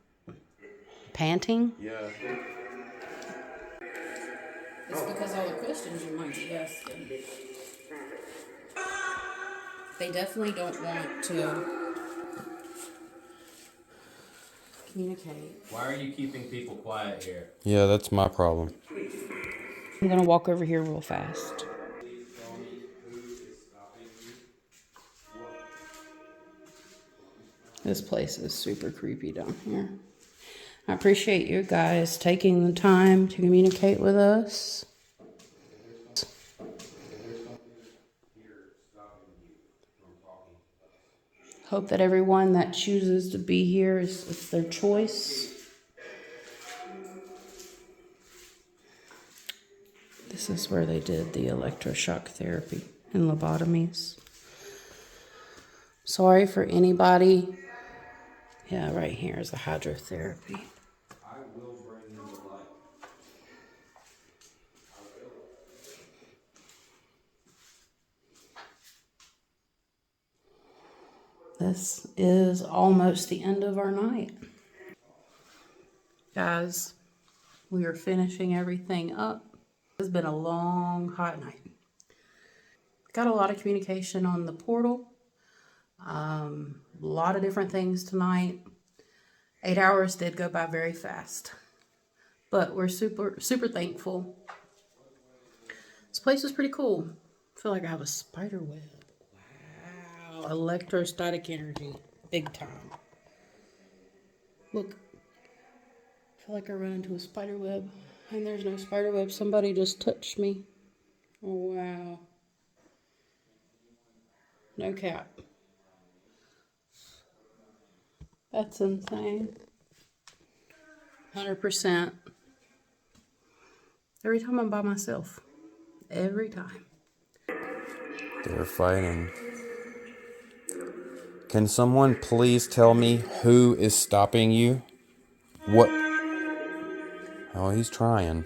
Panting? Yeah. It's because all the questions you might be asking. They definitely don't want to communicate. Why are you keeping people quiet here? Yeah, that's my problem. I'm gonna walk over here real fast. This place is super creepy down here. I appreciate you guys taking the time to communicate with us. Hope that everyone that chooses to be here it's their choice. This is where they did the electroshock therapy and lobotomies. Sorry for anybody. Yeah, right here is the hydrotherapy. This is almost the end of our night. Guys, we are finishing everything up. It's been a long, hot night. Got a lot of communication on the portal. A lot of different things tonight. 8 hours did go by very fast. But we're super thankful. This place is pretty cool. I feel like I have a spider web. Wow. Electrostatic energy. Big time. Look. I feel like I ran into a spider web. And there's no spider web. Somebody just touched me. Oh, wow. No cap. That's insane. 100%. Every time I'm by myself. Every time. They're fighting. Can someone please tell me who is stopping you? What? Oh, he's trying.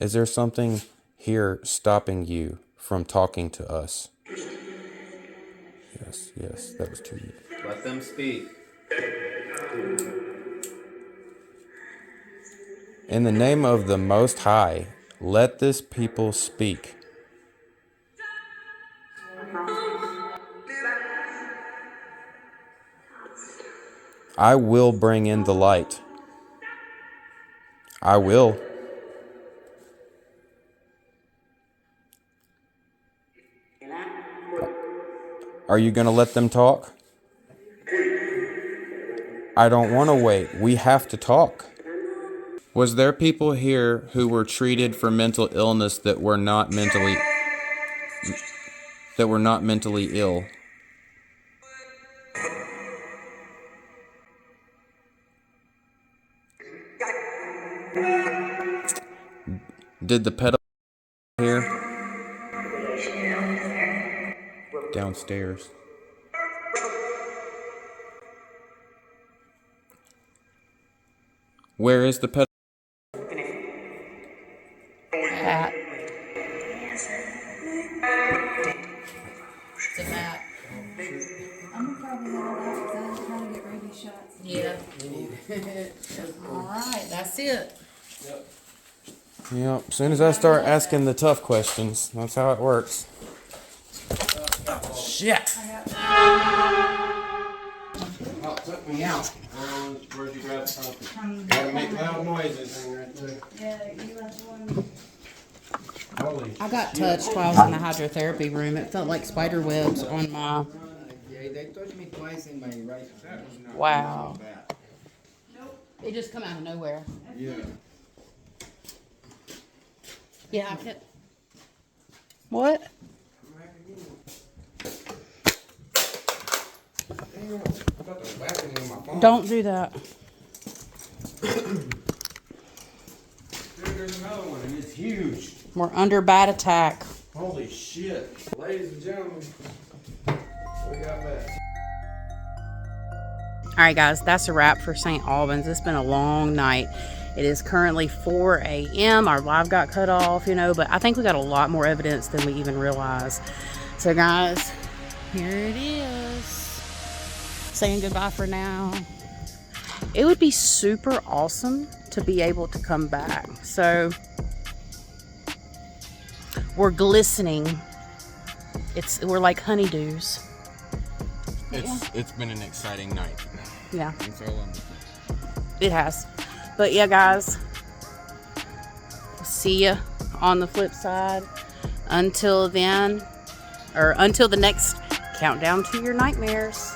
Is there something here stopping you from talking to us? Yes, that was to you. Let them speak. In the name of the Most High, let this people speak. I will bring in the light. I will. Are you going to let them talk? I don't want to wait. We have to talk. Was there people here who were treated for mental illness that were not mentally ill? Did the pedo here? Downstairs. Where is the pedo? Hat. It's a hat. I'm gonna probably have that because I'm trying to get rabies shots. Yeah. Alright, that's it. Yep. As soon as I start asking the tough questions, that's how it works. Shit. Oh, it took me out. Where'd you grab something? Gotta make loud noises right there. Yeah, you left one. Holy I got touched while I was in the hydrotherapy room. It felt like spider webs on my... Yeah, they touched me twice in my right side. Wow. It just come out of nowhere. Yeah. Yeah, I kept... What? Don't do that. There's another one, and it's huge. We're under bad attack. Holy shit. Ladies and gentlemen, we got that. Alright guys, that's a wrap for St. Albans. It's been a long night. It is currently 4 a.m. Our live got cut off, you know, but I think we got a lot more evidence than we even realized. So guys, here it is. Saying goodbye for now. It would be super awesome to be able to come back. So we're glistening. We're like honeydews. It's been an exciting night. Yeah. That's all I'm saying. It has. But yeah, guys, see ya on the flip side. Until then, or until the next countdown to your nightmares.